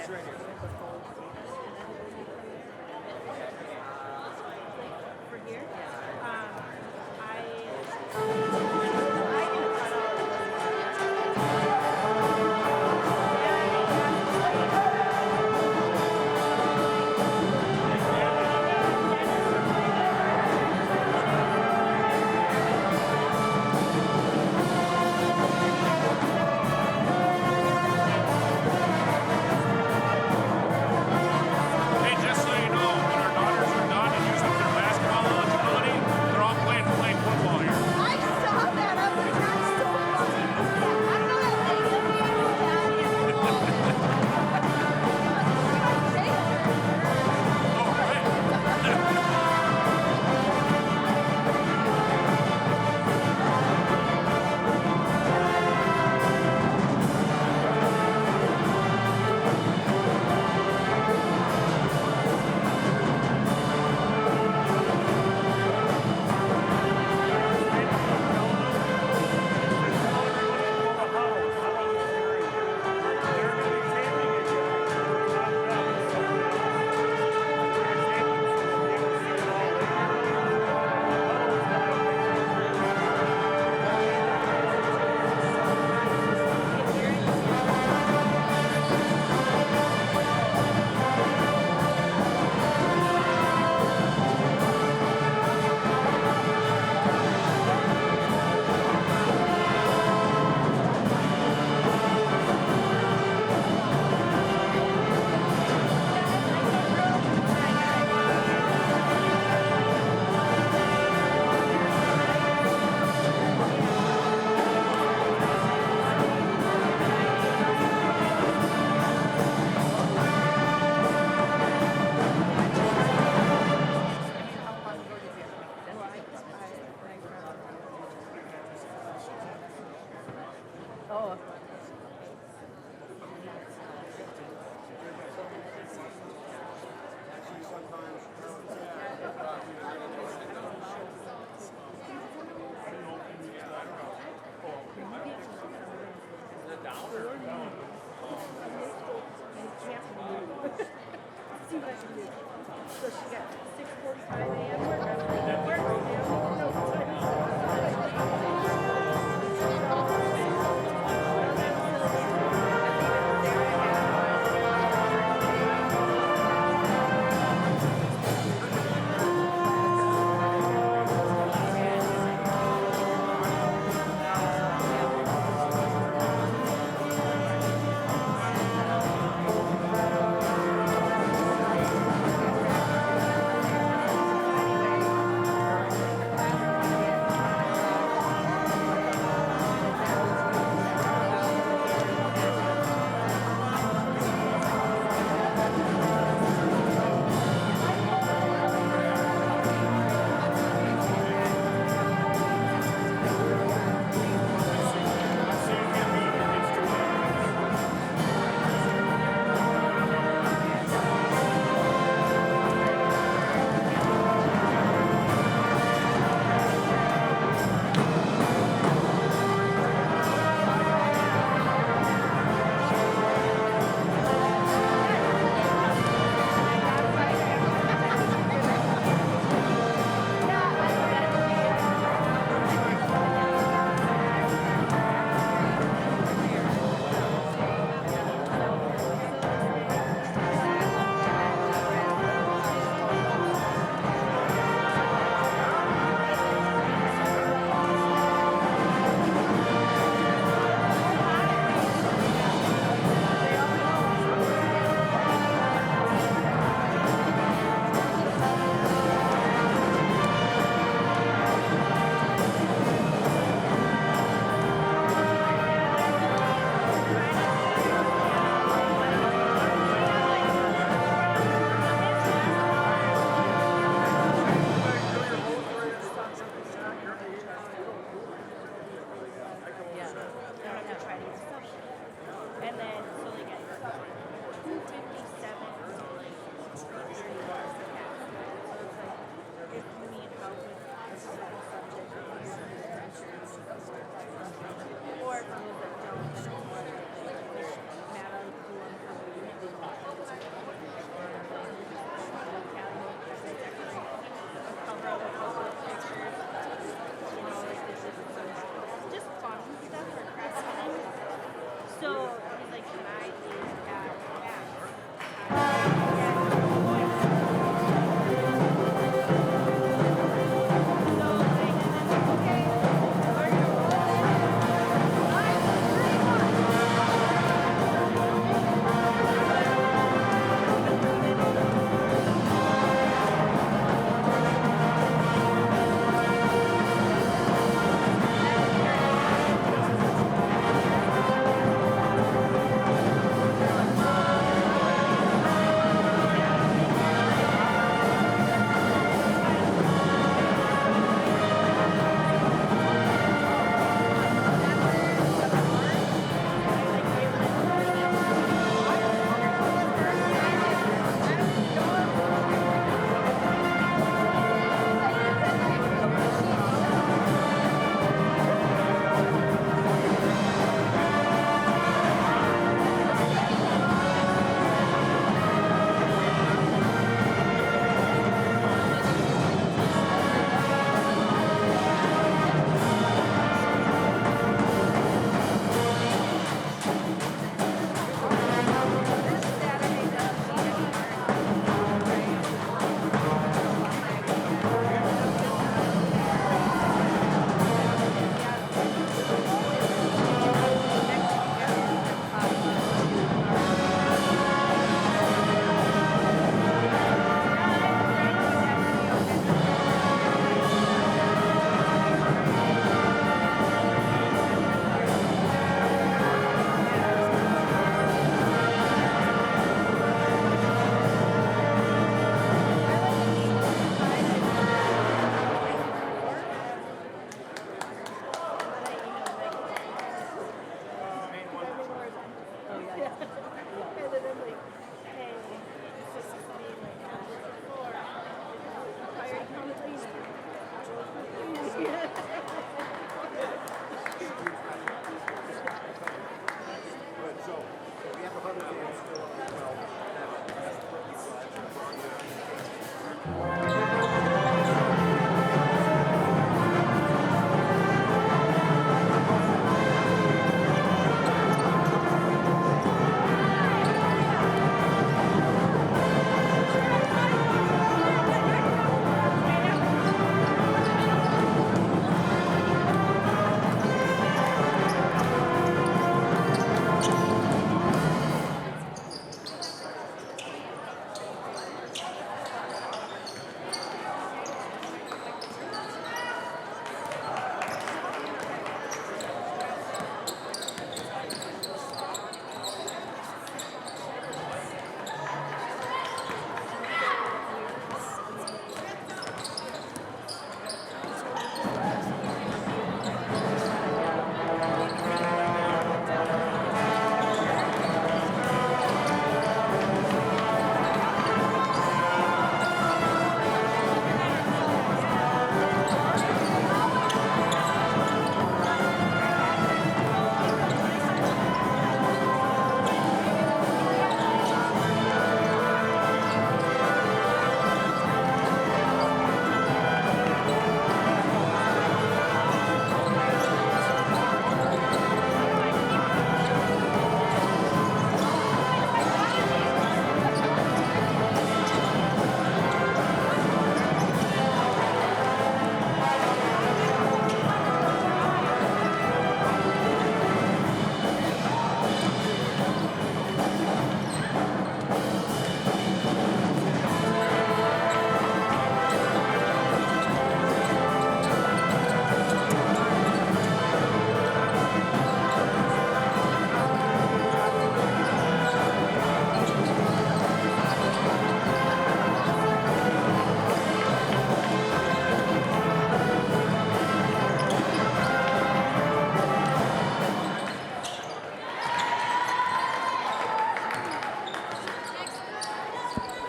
Hey, just so you know, when our daughters are done and use up their basketball eligibility, they're all playing flag football here. I saw that. I was like, that's so funny. I don't know that lady up here. Oh, right.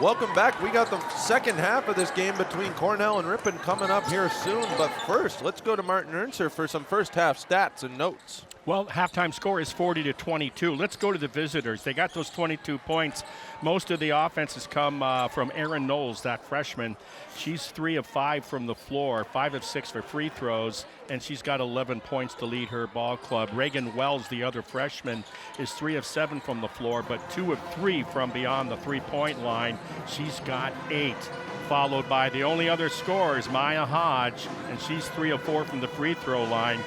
Welcome back. We got the second half of this game between Cornell and Ripon coming up here soon. But first, let's go to Martin Ernser for some first half stats and notes. Well, halftime score is 40-22. Let's go to the visitors. They got those 22 points. Most of the offense has come from Erin Knowles, that freshman. She's 3 of 5 from the floor, 5 of 6 for free throws, and she's got 11 points to lead her ball club. Reagan Wells, the other freshman, is 3 of 7 from the floor, but 2 of 3 from beyond the three-point line. She's got 8. Followed by the only other scorer is Maya Hodge, and she's 3 of 4 from the free throw line.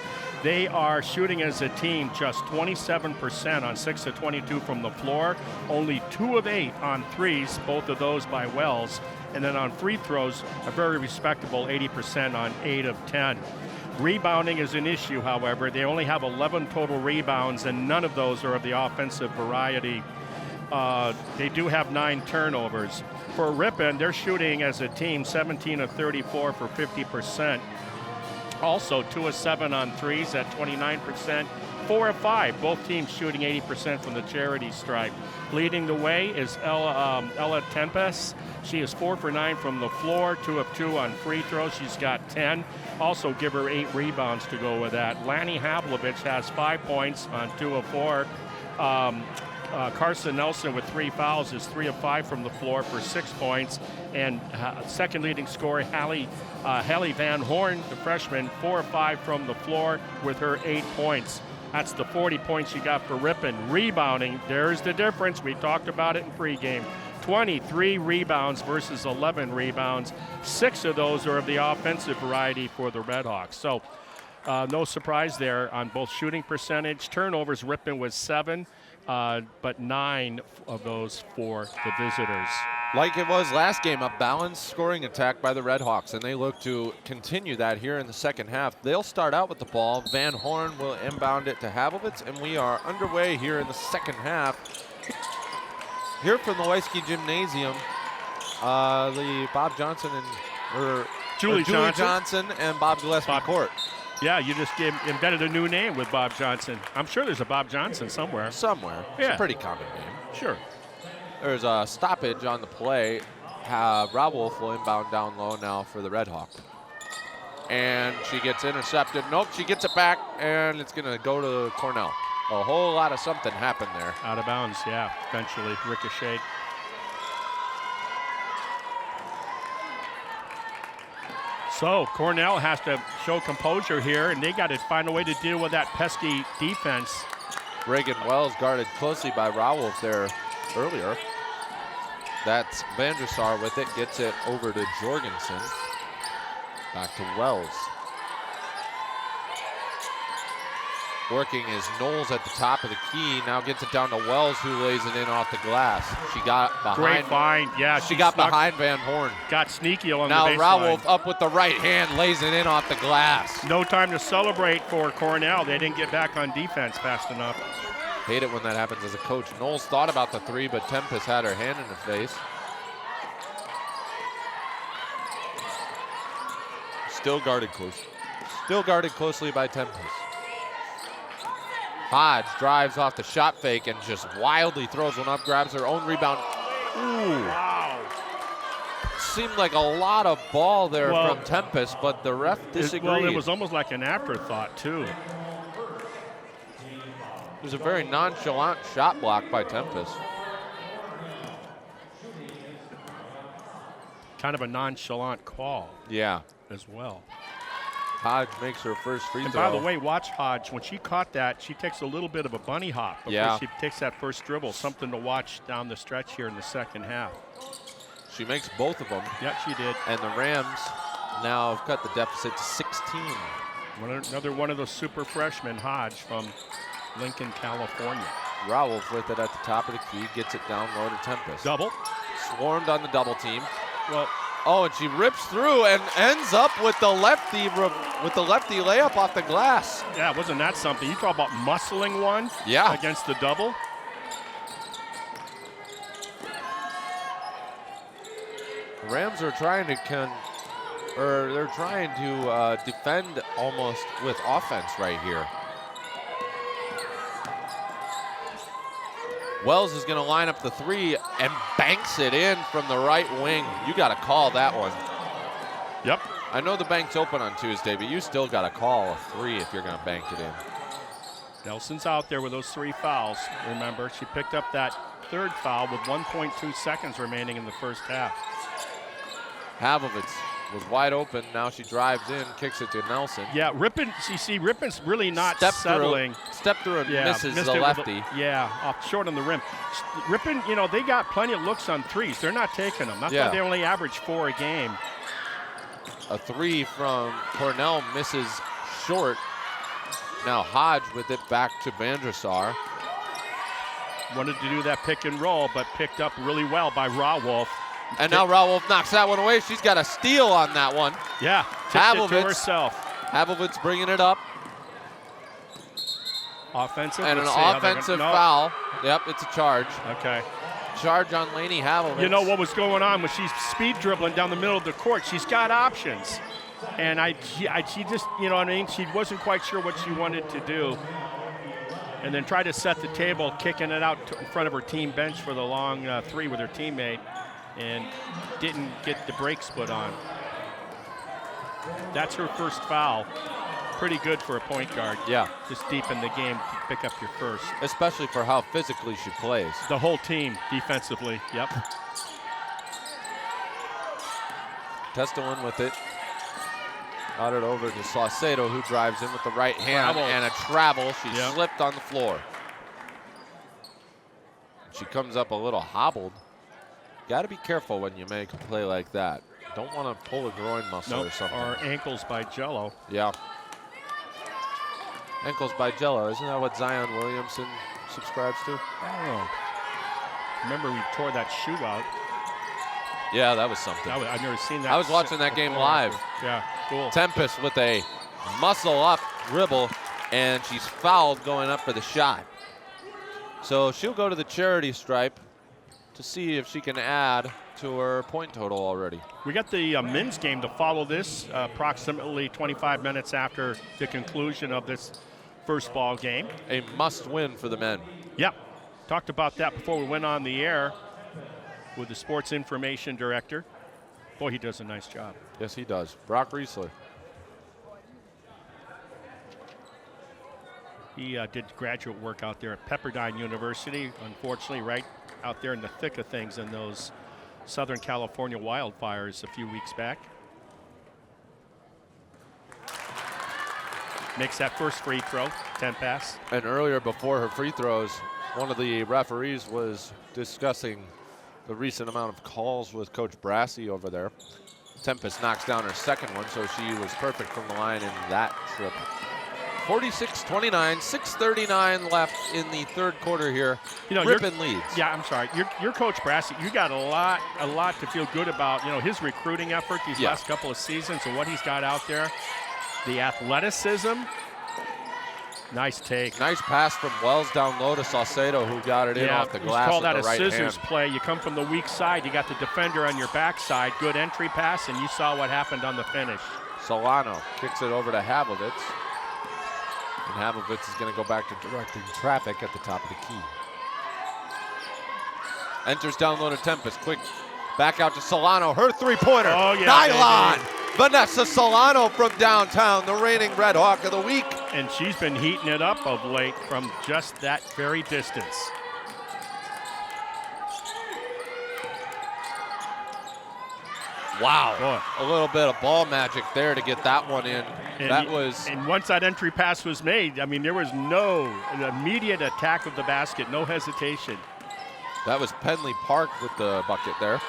They are shooting as a team just 27% on 6 of 22 from the floor, only 2 of 8 on threes, both of those by Wells. And then on free throws, a very respectable 80% on 8 of 10. Rebounding is an issue, however. They only have 11 total rebounds, and none of those are of the offensive variety. They do have 9 turnovers. For Ripon, they're shooting as a team 17 of 34 for 50%. Also 2 of 7 on threes at 29%, 4 of 5. Both teams shooting 80% from the charity stripe. Leading the way is Ella Tempest. She is 4 for 9 from the floor, 2 of 2 on free throws. She's got 10. Also give her 8 rebounds to go with that. Lanny Havlovich has 5 points on 2 of 4. Carson Nelson with 3 fouls is 3 of 5 from the floor for 6 points. And second leading scorer, Hallie Van Horn, the freshman, 4 of 5 from the floor with her 8 points. That's the 40 points she got for Ripon. Rebounding, there's the difference. We talked about it in pregame. 23 rebounds versus 11 rebounds. 6 of those are of the offensive variety for the Redhawks. So no surprise there on both shooting percentage. Turnovers, Ripon was 7. But 9 of those for the visitors. Like it was last game, a balanced scoring attack by the Redhawks, and they look to continue that here in the second half. They'll start out with the ball. Van Horn will inbound it to Havlovich, and we are underway here in the second half. Here from the Weisky Gymnasium, the Bob Johnson and Julie Johnson and Bob Gillespie court. Yeah, you just embedded a new name with Bob Johnson. I'm sure there's a Bob Johnson somewhere. Somewhere. Yeah. It's a pretty common name. Sure. There's a stoppage on the play. Rob Wolf will inbound down low now for the Redhawk. And she gets intercepted. Nope, she gets it back, and it's going to go to Cornell. A whole lot of something happened there. Out of bounds, yeah, eventually ricocheted. So Cornell has to show composure here, and they got to find a way to deal with that pesky defense. Reagan Wells guarded closely by Rowolf there earlier. That's Vandersar with it, gets it over to Jorgensen. Back to Wells. Working is Knowles at the top of the key. Now gets it down to Wells, who lays it in off the glass. She got behind. Great find, yeah. She got behind Van Horn. Got sneaky on now the baseline. Now Rowolf up with the right hand, lays it in off the glass. No time to celebrate for Cornell. They didn't get back on defense fast enough. Hate it when that happens as a coach. Knowles thought about the 3, but Tempest had her hand in the face. Still guarded closely by Tempest. Hodge drives off the shot fake and just wildly throws one up, grabs her own rebound. Ooh. Wow. Seemed like a lot of ball there from Tempest, but the ref disagreed. Well, it was almost like an afterthought, too. It was a very nonchalant shot block by Tempest. Kind of a nonchalant call. Yeah. As well. Hodge makes her first free throw. And by the way, watch Hodge. When she caught that, she takes a little bit of a bunny hop before she takes that first dribble. Something to watch down the stretch here in the second half. She makes both of them. Yep, she did. And the Rams now have cut the deficit to 16. Another one of those super freshmen, Hodge, from Lincoln, California. Rowolf with it at the top of the key, gets it down low to Tempest. Double. Swarmed on the double team. Well, and she rips through and ends up with the lefty layup off the glass. Yeah, wasn't that something? You talk about muscling one against the double. The Rams are trying to defend almost with offense right here. Wells is going to line up the 3 and banks it in from the right wing. You got to call that one. Yep. I know the bank's open on Tuesday, but you still got to call a 3 if you're going to bank it in. Nelson's out there with those 3 fouls. Remember, she picked up that 3rd foul with 1.2 seconds remaining in the first half. Havovitz was wide open. Now she drives in, kicks it to Nelson. Yeah, Ripon, Rippon's really not settling. Step through and misses the lefty. Off short on the rim. Ripon, you know, they got plenty of looks on 3s. They're not taking them. That's why they only average 4 a game. A 3 from Cornell misses short. Now Hodge with it back to Vandersar. Wanted to do that pick and roll, but picked up really well by Rawolf. And now Rawolf knocks that one away. She's got a steal on that one. Yeah, tipped it to herself. Havovitz bringing it up. Offensive. And an offensive foul. Yep, it's a charge. Okay. Charge on Lainey Havovitz. You know what was going on when she's speed dribbling down the middle of the court? She's got options. And she just, you know what I mean? She wasn't quite sure what she wanted to do. And then tried to set the table, kicking it out in front of her team bench for the long 3 with her teammate. And didn't get the brakes put on. That's her first foul. Pretty good for a point guard. Yeah. Just deep in the game to pick up your first. Especially for how physically she plays. The whole team defensively, yep. Testoin with it. Got it over to Saucedo, who drives in with the right hand and a travel. She slipped on the floor. She comes up a little hobbled. Got to be careful when you make a play like that. Don't want to pull a groin muscle or something. Or ankles by Jello. Yeah. Ankles by Jello. Isn't that what Zion Williamson subscribes to? I don't know. Remember we tore that shoe out. Yeah, that was something. I've never seen that. I was watching that game live. Yeah, cool. Tempest with a muscle up dribble, and she's fouled going up for the shot. So she'll go to the charity stripe to see if she can add to her point total already. We got the men's game to follow this approximately 25 minutes after the conclusion of this first ball game. A must win for the men. Yep. Talked about that before we went on the air with the sports information director. Boy, he does a nice job. Yes, he does. Brock Riesler. He did graduate work out there at Pepperdine University, unfortunately, right out there in the thick of things in those Southern California wildfires a few weeks back. Makes that first free throw, 10 pass. And earlier before her free throws, one of the referees was discussing the recent amount of calls with Coach Brassey over there. Tempest knocks down her second one, so she was perfect from the line in that trip. 46-29, 6:39 left in the third quarter here. You know, Ripon leads. Yeah, I'm sorry. Your Coach Brassey, you got a lot to feel good about. You know, his recruiting effort these last couple of seasons and what he's got out there. The athleticism. Nice take. Nice pass from Wells down low to Saucedo, who got it in off the glass. Call that with the a scissors hand. play. You come from the weak side. You got the defender on your backside. Good entry pass, and you saw what happened on the finish. Solano kicks it over to Havovitz. And Havovitz is going to go back to directing traffic at the top of the key. Enters down low to Tempest. Quick back out to Solano. Her three-pointer. Oh, yeah, Nylon. baby. Vanessa Solano from downtown, the reigning Red Hawk of the week. And she's been heating it up of late from just that very distance. Wow. Boy. A little bit of ball magic there to get that one in. And once that entry pass was made, I mean, there was no immediate attack of the basket, no hesitation. That was Penley Park with the bucket there.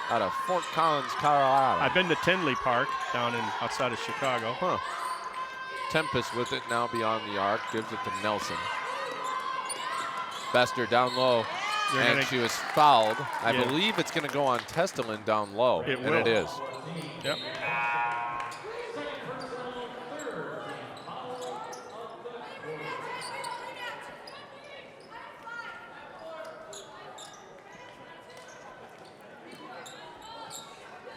Out of Fort Collins, Colorado. I've been to Tinley Park down outside of Chicago. Huh. Tempest with it now beyond the arc, gives it to Nelson. Bester down low, and she was fouled. I believe it's going to go on Testoin down low, and it is. Yep.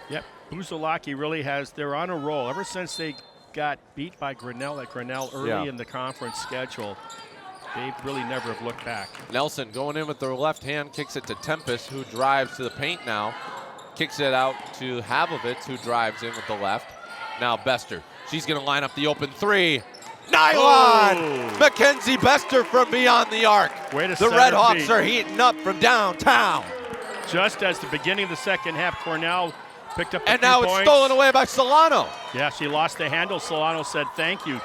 Yep, Buzalaki really they're on a roll. Ever since they got beat by Grinnell early in the conference schedule, They really never have looked back. Nelson going in with the left hand, kicks it to Tempest, who drives to the paint now. Kicks it out to Havlovitz, who drives in with the left. Now Bester. She's going to line up the open three. Nylon! Oh. Mackenzie Bester from beyond the arc. Way to The center Red Hawks feet. are heating up from downtown. Just as the beginning of the second half, Cornell picked up a And few now it's points. stolen away by Solano. Yeah, she lost the handle. Solano said thank you.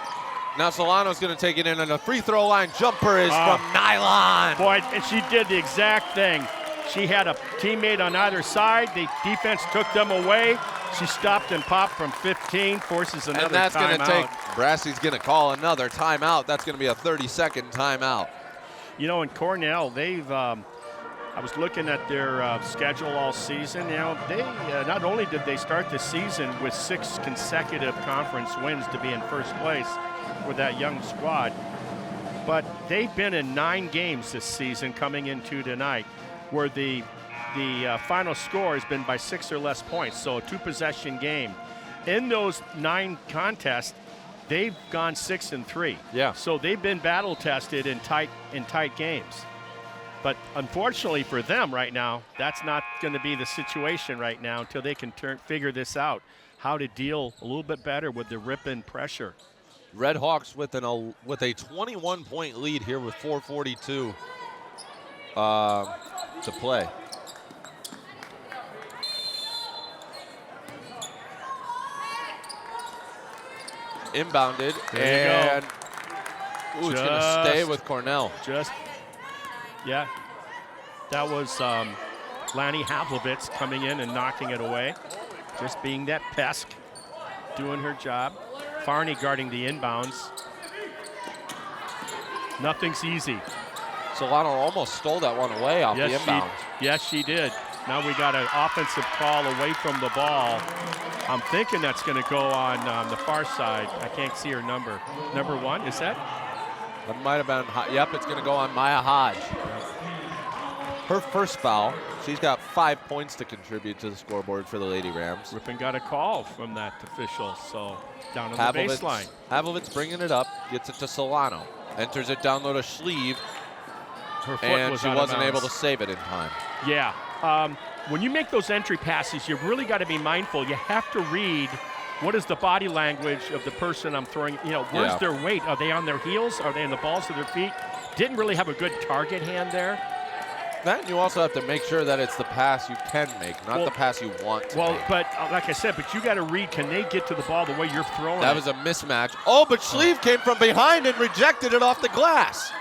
Now Solano's going to take it in, and the free throw line jumper is from Nylon. Boy, and she did the exact thing. She had a teammate on either side. The defense took them away. She stopped and popped from 15, forces another And that's going to timeout. take, Brassey's going to call another timeout. That's going to be a 30-second timeout. You know, in Cornell, they've, I was looking at their schedule all season. You know, they not only did they start the season with 6 consecutive conference wins to be in first place with that young squad, but they've been in 9 games this season coming into tonight where the final score has been by 6 or less points, so a 2-possession game. In those 9 contests, they've gone 6-3. Yeah. So they've been battle tested in tight games. But unfortunately for them right now, that's not going to be the situation right now until they can figure this out, how to deal a little bit better with the Ripon pressure. Red Hawks with a 21-point lead here with 4:42 to play. Inbounded, There you and ooh, it's going to stay with Cornell. Yeah, that was Lanny Havlovitz coming in and knocking it away. Just being that pest, doing her job. Farney guarding the inbounds. Nothing's easy. Solano almost stole that one away off the inbounds. Yes, she did. Now we got an offensive call away from the ball. I'm thinking that's going to go on the far side. I can't see her number. Number 1, is that? That might have been, yep, it's going to go on Maya Hodge. Her first foul. She's got 5 points to contribute to the scoreboard for the Lady Rams. Ripon got a call from that official, so down on the baseline. Havlovitz bringing it up, gets it to Solano. Enters it down low to Schlieve, Her foot and was she out of wasn't able bounds. to save it in time. Yeah. When you make those entry passes, you really got to be mindful. You have to read what is the body language of the person I'm throwing. You know, where's their weight? Are they on their heels? Are they in the balls of their feet? Didn't really have a good target hand there. That you also have to make sure that it's the pass you can make, not the pass you want to make. But like I said, but you got to read, can they get to the ball the way you're throwing That it? was a mismatch. Oh, but Schlieve came from behind and rejected it off the glass.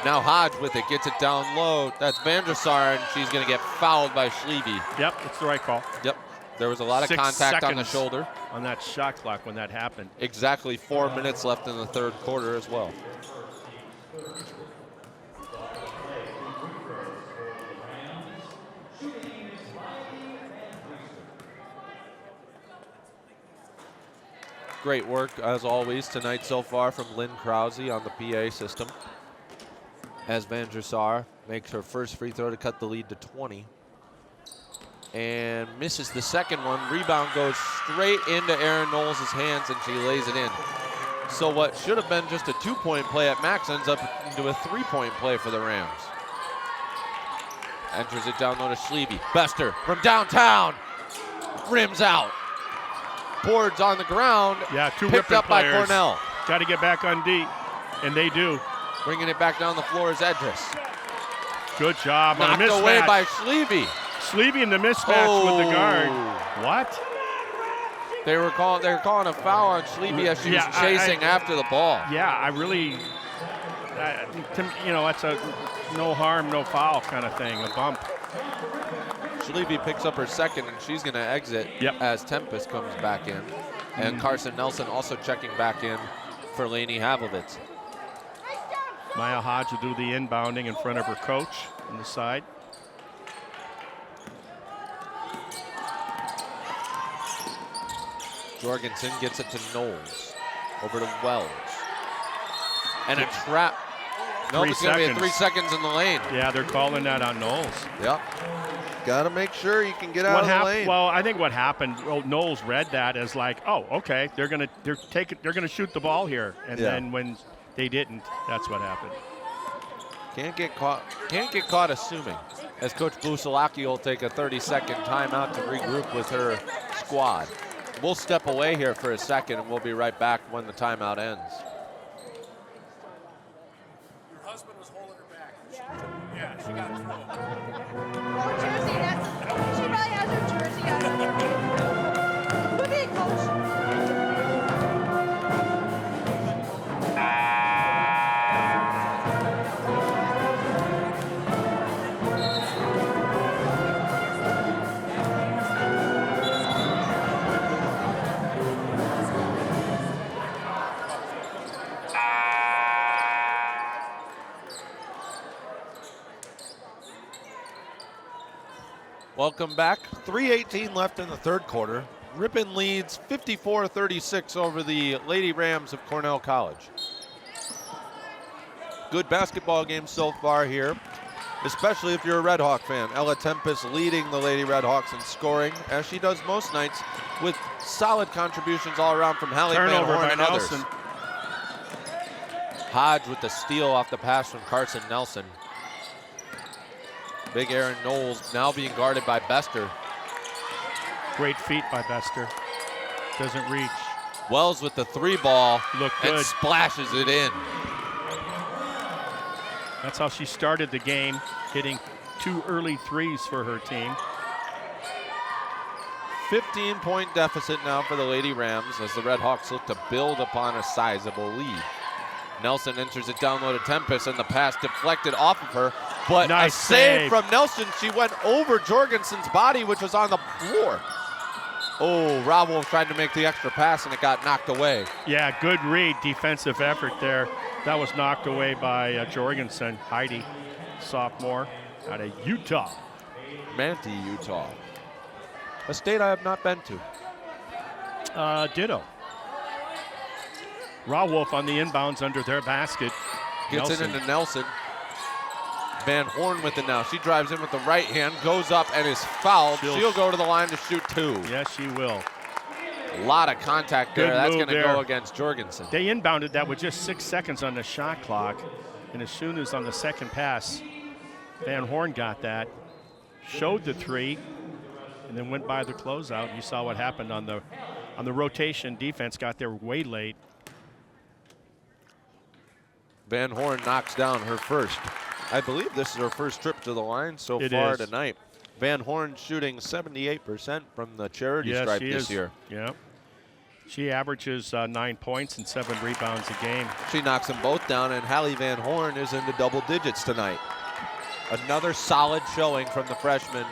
Now Hodge with it, gets it down low. That's Vandersar, and she's going to get fouled by Schlieve. Yep, that's the right call. Yep, there was a lot of 6 contact on the seconds shoulder. on that shot clock when that happened. Exactly 4 minutes left in the third quarter as well. Great work, as always, tonight so far from Lynn Krause on the PA system. As Vandersar makes her first free throw to cut the lead to 20. And misses the second one. Rebound goes straight into Erin Knowles' hands, and she lays it in. So what should have been just a 2-point play at max ends up into a 3-point play for the Rams. Enters it down low to Schlieve. Bester from downtown. Rims out. Boards on the ground. Yeah, 2 picked Ripon up by players. Cornell. Got to get back on D, and they do. Bringing it back down the floor is Edris. Good job on a Knocked mismatch. away by Schlieve. Schlieve in the mismatch with the guard. What? They were calling a foul on Schlieve as she was chasing after the ball. Yeah, I really, you know, that's a no harm, no foul kind of thing, a bump. Schlieve picks up her second, and she's going to exit as Tempest comes back in. And Carson Nelson also checking back in for Lainey Havlovitz. Maya Hodge will do the inbounding in front of her coach on the side. Jorgensen gets it to Knowles. Over to Wells. And a trap. No, 3 it's going to be seconds. 3 seconds in the lane. Yeah, they're calling that on Knowles. Yep. Got to make sure you can get out of the lane. Well, I think what happened, Knowles read that as like, oh, okay, they're gonna shoot the ball here, and then when they didn't, that's what happened. Can't get caught assuming. As Coach Busalaki will take a 30-second timeout to regroup with her squad. We'll step away here for a second, and we'll be right back when the timeout ends. Your husband was holding her back. Yeah, she got it. Oh, jersey. She probably has her jersey on. Look at it, Coach. Welcome back. 3:18 left in the third quarter. Ripon leads 54-36 over the Lady Rams of Cornell College. Good basketball game so far here, especially if you're a Red Hawk fan. Ella Tempest leading the Lady Red Hawks in scoring, as she does most nights, with solid contributions all around from Hallie Van Turnover Horn by and others. Nelson. Hodge with the steal off the pass from Carson Nelson. Big Aaron Knowles now being guarded by Bester. Great feet by Bester. Doesn't reach. Wells with the 3 ball Look and good. splashes it in. That's how she started the game, hitting 2 early threes for her team. 15-point deficit now for the Lady Rams as the Red Hawks look to build upon a sizable lead. Nelson enters it down low to Tempest, and the pass deflected off of her. But Nice a save save. from Nelson. She went over Jorgensen's body, which was on the floor. Oh, Rob Wolf tried to make the extra pass, and it got knocked away. Yeah, good read, defensive effort there. That was knocked away by Jorgensen, Heidi, sophomore out of Utah. Manti, Utah. A state I have not been to. Ditto. Raw Wolf on the inbounds under their basket. Gets Nelson. it into Nelson. Van Horn with it now. She drives in with the right hand, goes up and is fouled. She'll go to the line to shoot 2. Yes, she will. A lot of contact there. Good That's move going to there. go against Jorgensen. They inbounded that with just 6 seconds on the shot clock. And as soon as on the second pass, Van Horn got that, showed the 3, and then went by the closeout. You saw what happened on the rotation. Defense got there way late. Van Horn knocks down her first. I believe this is her first trip to the line so far tonight. Van Horn shooting 78% from the charity stripe this year. Yeah. She averages 9 points and 7 rebounds a game. She knocks them both down, and Hallie Van Horn is into double digits tonight. Another solid showing from the freshman.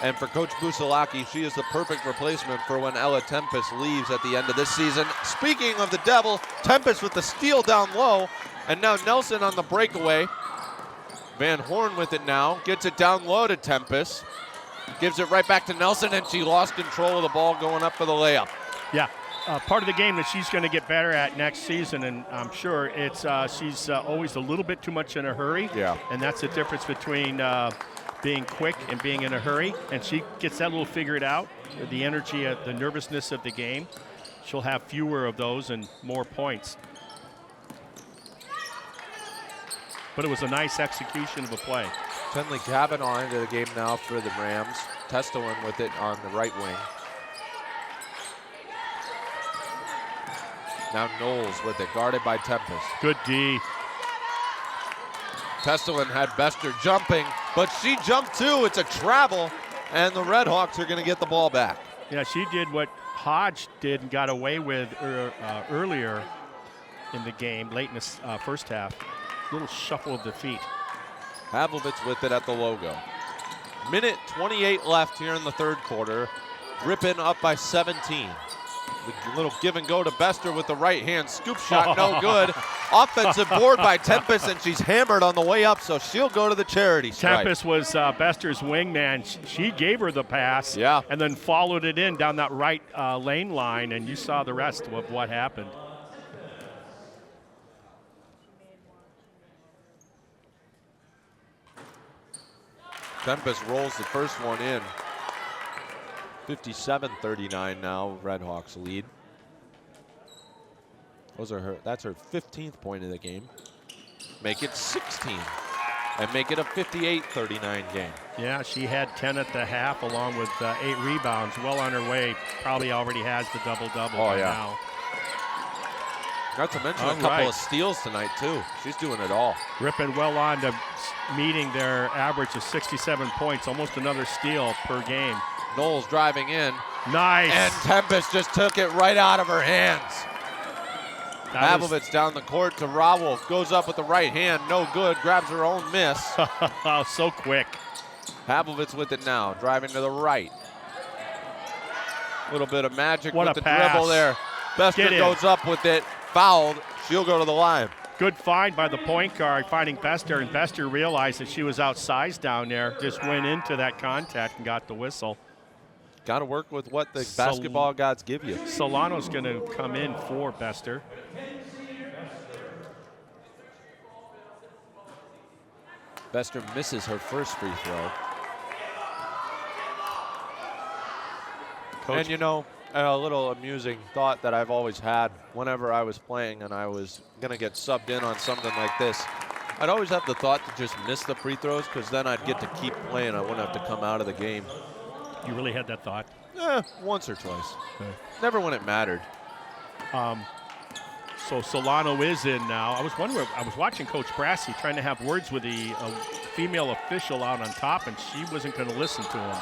And for Coach Busalaki, she is the perfect replacement for when Ella Tempest leaves at the end of this season. Speaking of the Devil, Tempest with the steal down low, and now Nelson on the breakaway. Van Horn with it now, gets it down low to Tempest. Gives it right back to Nelson, and she lost control of the ball going up for the layup. Yeah, part of the game that she's going to get better at next season, and I'm sure it's she's always a little bit too much in a hurry. Yeah. And that's the difference between being quick and being in a hurry. And she gets that little figured out, the energy, the nervousness of the game. She'll have fewer of those and more points. But it was a nice execution of a play. Tenley Kavanaugh into the game now for the Rams. Testoin with it on the right wing. Now Knowles with it, guarded by Tempest. Good D. Testoin had Bester jumping, but she jumped too. It's a travel, and the Red Hawks are going to get the ball back. Yeah, she did what Hodge did and got away with earlier in the game, late in the first half. Little shuffle of the feet. Havlovitz with it at the logo. Minute 28 left here in the third quarter. Ripon up by 17. The little give and go to Bester with the right hand. Scoop shot, no good. Offensive board by Tempest, and she's hammered on the way up, so she'll go to the charity stripe. Tempest was Bester's wingman. She gave her the pass, Yeah. and then followed it in down that right lane line, and you saw the rest of what happened. Tempest rolls the first one in. 57-39 now, Redhawks lead. That's her 15th point of the game. Make it 16 and make it a 58-39 game. Yeah, she had 10 at the half along with 8 rebounds. Well on her way. Probably already has the double-double now. Not to mention a couple of steals tonight, too. She's doing it all. Ripon well on to meeting their average of 67 points, almost another steal per game. Knowles driving in. Nice. And Tempest just took it right out of her hands. Havlovitz down the court to Rawolf. Goes up with the right hand. No good. Grabs her own miss. So quick. Havlovitz with it now. Driving to the right. A little bit of magic what with the pass. dribble there. Bester goes up with it. Fouled. She'll go to the line. Good find by the point guard, finding Bester, and Bester realized that she was outsized down there. Just went into that contact and got the whistle. Got to work with what the basketball gods give you. Solano's going to come in for Bester. Bester misses her first free throw. Coach. And you know, a little amusing thought that I've always had whenever I was playing and I was going to get subbed in on something like this, I'd always have the thought to just miss the free throws because then I'd get to keep playing. I wouldn't have to come out of the game. You really had that thought? Once or twice. Never when it mattered. So Solano is in now. I was wondering, I was watching Coach Brassey trying to have words with the female official out on top, and she wasn't going to listen to him.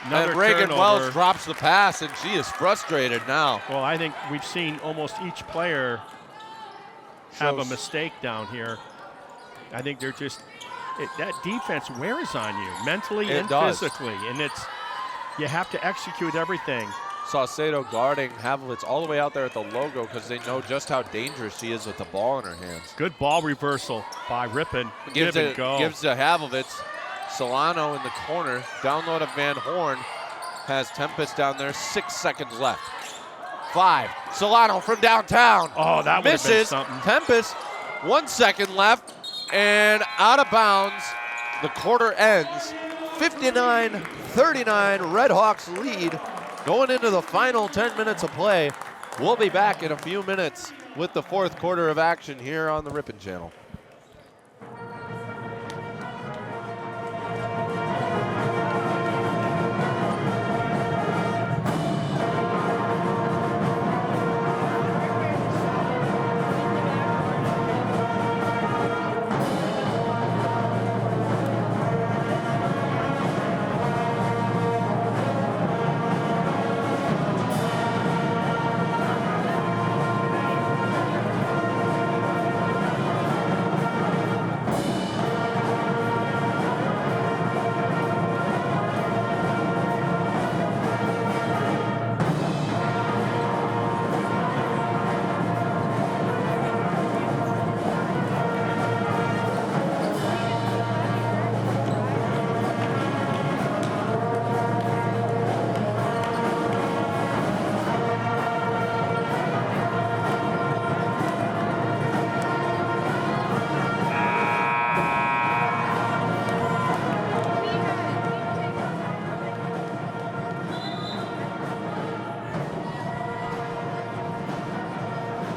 And Reagan Wells drops the pass, and she is frustrated now. Well, I think we've seen almost each player have a mistake down here. I think they're just, that defense wears on you mentally and physically, and you have to execute everything. Saucedo guarding Havlovitz all the way out there at the logo because they know just how dangerous she is with the ball in her hands. Good ball reversal by Ripon. Gives to Havlovitz. Solano in the corner. Down low to Van Horn. Has Tempest down there. 6 seconds left. 5. Solano from downtown. Oh, that would have been something. Tempest. 1 second left. And out of bounds. The quarter ends. 59-39. Redhawks lead. Going into the final 10 minutes of play. We'll be back in a few minutes with the fourth quarter of action here on the Ripon Channel.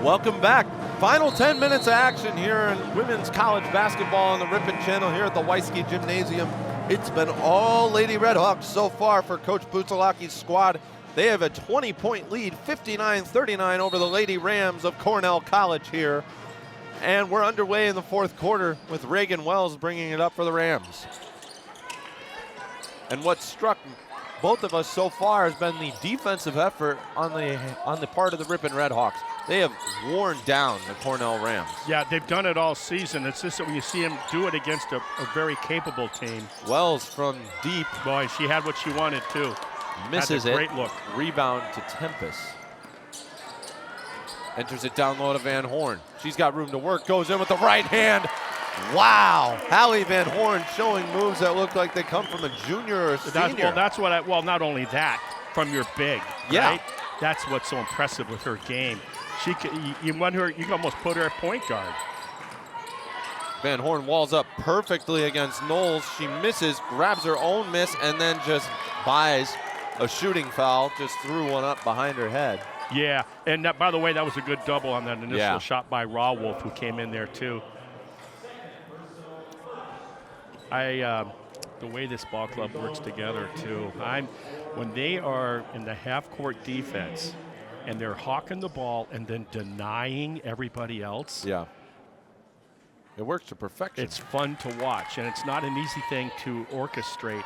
Welcome back. Final 10 minutes of action here in women's college basketball on the Ripon Channel here at the Weisky Gymnasium. It's been all Lady Redhawks so far for Coach Bucelaki's squad. They have a 20-point lead, 59-39 over the Lady Rams of Cornell College here. And we're underway in the fourth quarter with Reagan Wells bringing it up for the Rams. And what struck both of us so far has been the defensive effort on the part of the Ripon Redhawks. They have worn down the Cornell Rams. Yeah, they've done it all season. It's just that when you see them do it against a very capable team. Wells from deep. Boy, she had what she wanted too. Misses it. Great look. Rebound to Tempest. Enters it down low to Van Horn. She's got room to work. Goes in with the right hand. Wow. Hallie Van Horn showing moves that look like they come from a junior or a senior. Well, not only that, from your big. Yeah. Right? That's what's so impressive with her game. You can almost put her at point guard. Van Horn walls up perfectly against Knowles. She misses, grabs her own miss, and then just buys a shooting foul. Just threw one up behind her head. Yeah, and that, by the way, that was a good double on that initial Yeah. shot by Rawolf, who came in there too. The way this ball club works together too. When they are in the half-court defense and they're hawking the ball and then denying everybody else. Yeah. It works to perfection. It's fun to watch, and it's not an easy thing to orchestrate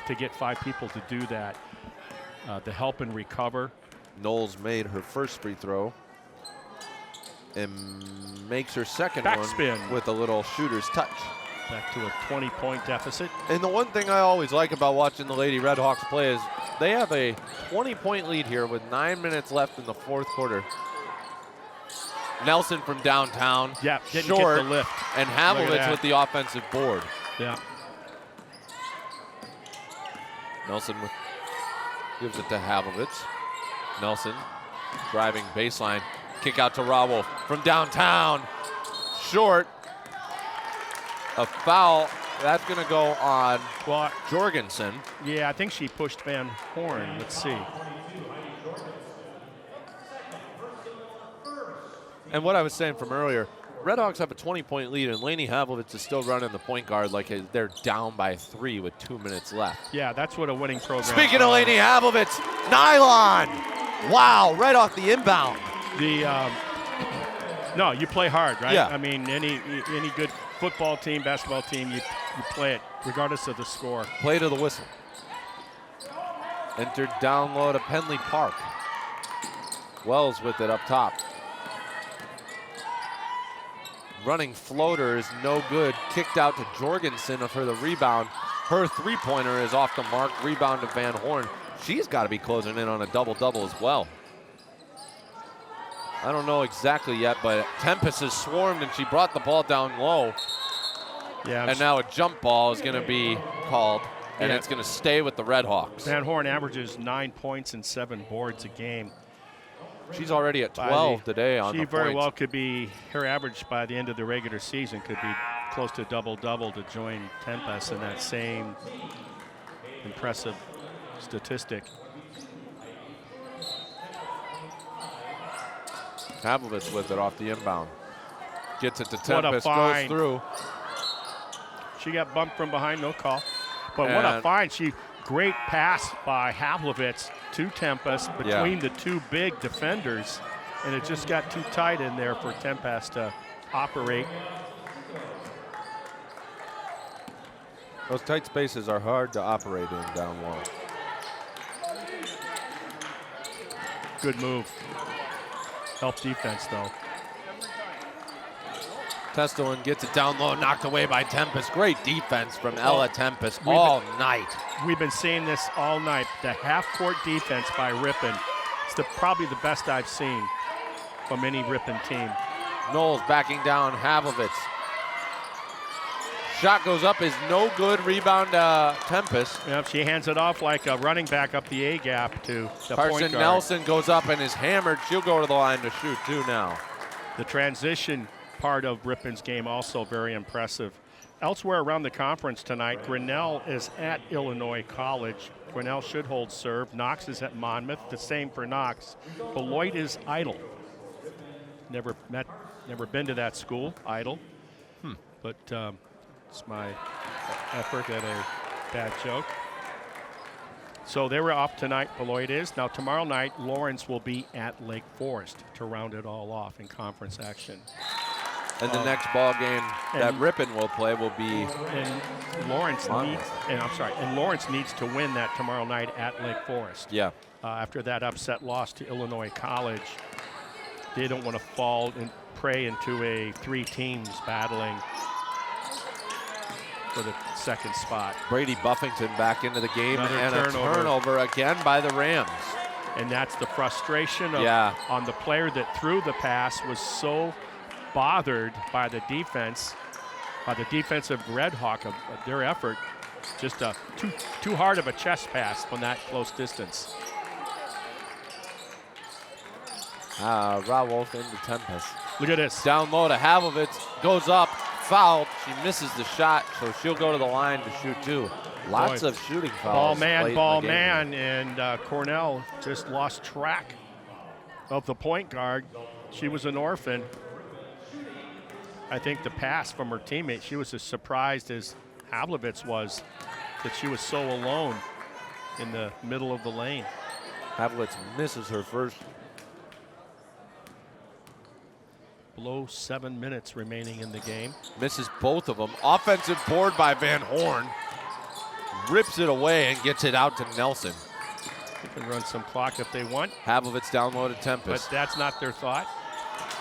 to get 5 people to do that, to help and recover. Knowles made her first free throw and makes her second Backspin. one with a little shooter's touch. Back to a 20-point deficit. And the one thing I always like about watching the Lady Redhawks play is they have a 20-point lead here with 9 minutes left in the fourth quarter. Nelson from downtown. Yeah, didn't short, get the lift. and Look at Havlovich that. with the offensive board. Yeah. Nelson gives it to Havlovich. Nelson driving baseline. Kick out to Rawolf from downtown. Short. A foul. That's going to go on Jorgensen. Yeah, I think she pushed Van Horn. Let's see. And what I was saying from earlier, Redhawks have a 20-point lead, and Lainey Havlovich is still running the point guard like they're down by 3 with 2 minutes left. Yeah, that's what a winning program Speaking is. of Lainey Havlovich, nylon. Wow, right off the inbound. No, you play hard, right? Yeah. I mean, any good football team, basketball team, you play it regardless of the score. Play to the whistle. Entered down low to Penley Park. Wells with it up top. Running floater is no good. Kicked out to Jorgensen for the rebound. Her three-pointer is off the mark. Rebound to Van Horn. She's got to be closing in on a double-double as well. I don't know exactly yet, but Tempest has swarmed and she brought the ball down low. Yeah. And now a jump ball is going to be called, and Yeah. it's going to stay with the Redhawks. Van Horn averages 9 points and 7 boards a game. She's already at 12 today on the She very points. well could be, her average by the end of the regular season could be close to double-double to join Tempest in that same impressive statistic. Havlovich with it off the inbound. Gets it to What a Tempest, goes find. through. She got bumped from behind, no call. But what a find. Great pass by Havlovich to Tempest between the two big defenders. And it just got too tight in there for Tempest to operate. Those tight spaces are hard to operate in down low. Good move. Help defense, though. Testolan gets it down low, knocked away by Tempest. Great defense from Ella Tempest all night. We've been seeing this all night. The half-court defense by Ripon. It's probably the best I've seen from any Ripon team. Knowles backing down Havlovich. Shot goes up, is no good. Rebound Tempest. Yep, she hands it off like a running back up the A-gap to the point Carson guard. Nelson goes up and is hammered. She'll go to the line to shoot too now. The transition part of Ripon's game also very impressive. Elsewhere around the conference tonight, Grinnell is at Illinois College. Grinnell should hold serve. Knox is at Monmouth. The same for Knox. Beloit is Idle. Never been to that school, Idle. But it's my effort at a bad joke. So they were off tonight, Beloit is. Now tomorrow night, Lawrence will be at Lake Forest to round it all off in conference action. And the next ball game that Ripon will play will be And Lawrence needs to win that tomorrow night at Lake Forest. Yeah. After that upset loss to Illinois College, they don't want to fall and prey into a 3 teams battling for the second spot. Brady Buffington back into the game. Another and turnover. a turnover again by the Rams. And that's the frustration of, on the player that threw the pass was so bothered by the defense, by the defensive Red Hawk of their effort. Just too hard of a chest pass from that close distance. Rawolf into Tempest. Look at this. Down low to Havlovich. Goes up. fouled. She misses the shot, so she'll go to the line to shoot 2. Lots of shooting fouls. Ball man, and Cornell just lost track of the point guard. She was an orphan. I think the pass from her teammate, she was as surprised as Havlovitz was that she was so alone in the middle of the lane. Havlovitz misses her first. Below 7 minutes remaining in the game. Misses both of them. Offensive board by Van Horn. Rips it away and gets it out to Nelson. They can run some clock if they want. Havlovitz down low to Tempest. But that's not their thought.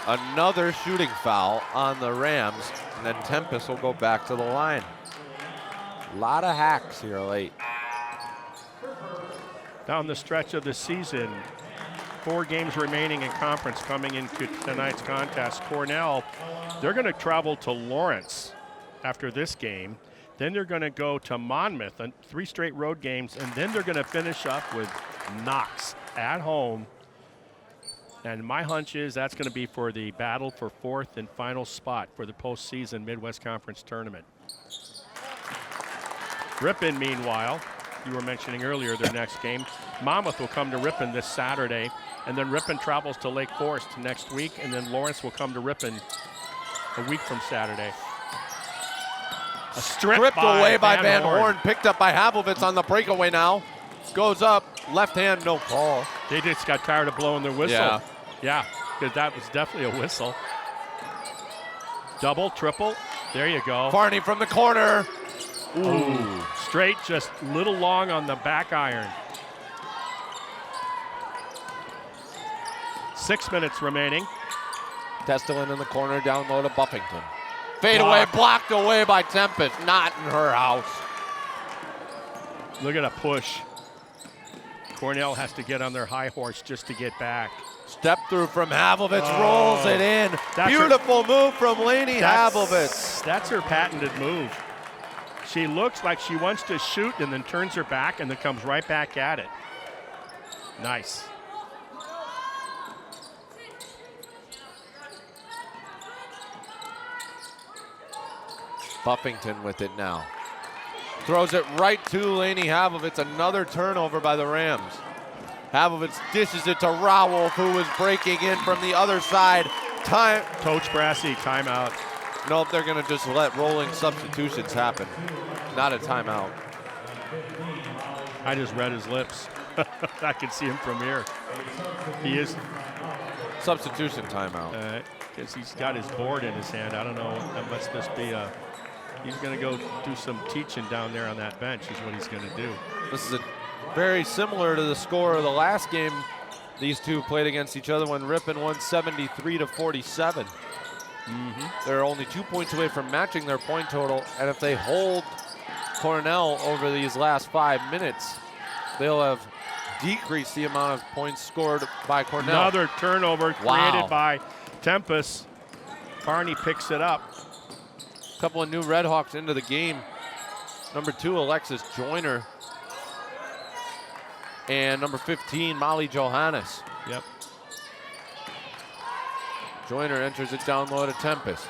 Another shooting foul on the Rams, and then Tempest will go back to the line. A lot of hacks here late. Down the stretch of the season, 4 games remaining in conference coming into tonight's contest. Cornell, they're going to travel to Lawrence after this game. Then they're going to go to Monmouth, 3 straight road games, and then they're going to finish up with Knox at home. And my hunch is that's going to be for the battle for 4th and final spot for the postseason Midwest Conference tournament. Ripon, meanwhile, you were mentioning earlier their next game. Monmouth will come to Ripon this Saturday, and then Ripon travels to Lake Forest next week, and then Lawrence will come to Ripon a week from Saturday. A Stripped away by Van Horn, picked up by Havlovitz on the breakaway now. Goes up, left hand, no call. They just got tired of blowing their whistle. Yeah, because that was definitely a whistle. Double, triple, there you go. Varney from the corner. Ooh. Straight, just a little long on the back iron. 6 minutes remaining. Testelin in the corner, down low to Buffington. Fade away, blocked away by Tempest, not in her house. Look at a push. Cornell has to get on their high horse just to get back. Step through from Havlovitz, rolls it in. Beautiful move from Lainey Havlovitz. That's her patented move. She looks like she wants to shoot and then turns her back and then comes right back at it. Nice. Buffington with it now. Throws it right to Lainey Havlovitz. Another turnover by the Rams. Havlovitz dishes it to Rowolf, who was breaking in from the other side. Coach Brassey, timeout. Nope, they're going to just let rolling substitutions happen. Not a timeout. I just read his lips. I can see him from here. He is. Substitution timeout. Because he's got his board in his hand. I don't know. That must just be a. He's going to go do some teaching down there on that bench is what he's going to do. This is very similar to the score of the last game these two played against each other when Ripon won 73-47. They're only 2 points away from matching their point total, and if they hold Cornell over these last 5 minutes, they'll have decreased the amount of points scored by Cornell. Another turnover created by Tempest. Barney picks it up. A couple of new Red Hawks into the game. Number 2, Alexis Joyner. And number 15, Molly Johannes. Yep. Joyner enters it down low to Tempest.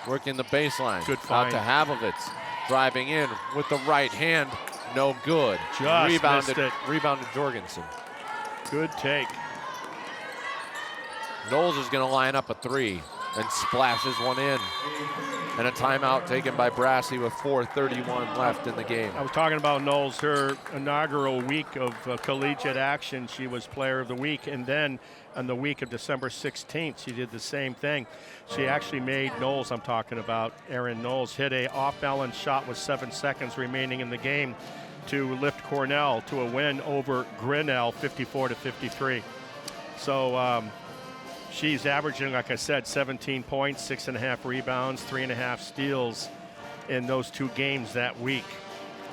Working the baseline. Good find. Out to Havlovitz. Driving in with the right hand. No good. Just rebounded, missed it. Rebounded Jorgensen. Good take. Knowles is going to line up a 3 and splashes one in. And a timeout taken by Brassey with 4:31 left in the game. I was talking about Knowles, her inaugural week of collegiate action. She was player of the week. And then on the week of December 16th, she did the same thing. She actually made Knowles, I'm talking about, Erin Knowles, hit a off-balance shot with 7 seconds remaining in the game to lift Cornell to a win over Grinnell, 54-53. So she's averaging, like I said, 17 points, 6.5 rebounds, 3.5 steals in those 2 games that week.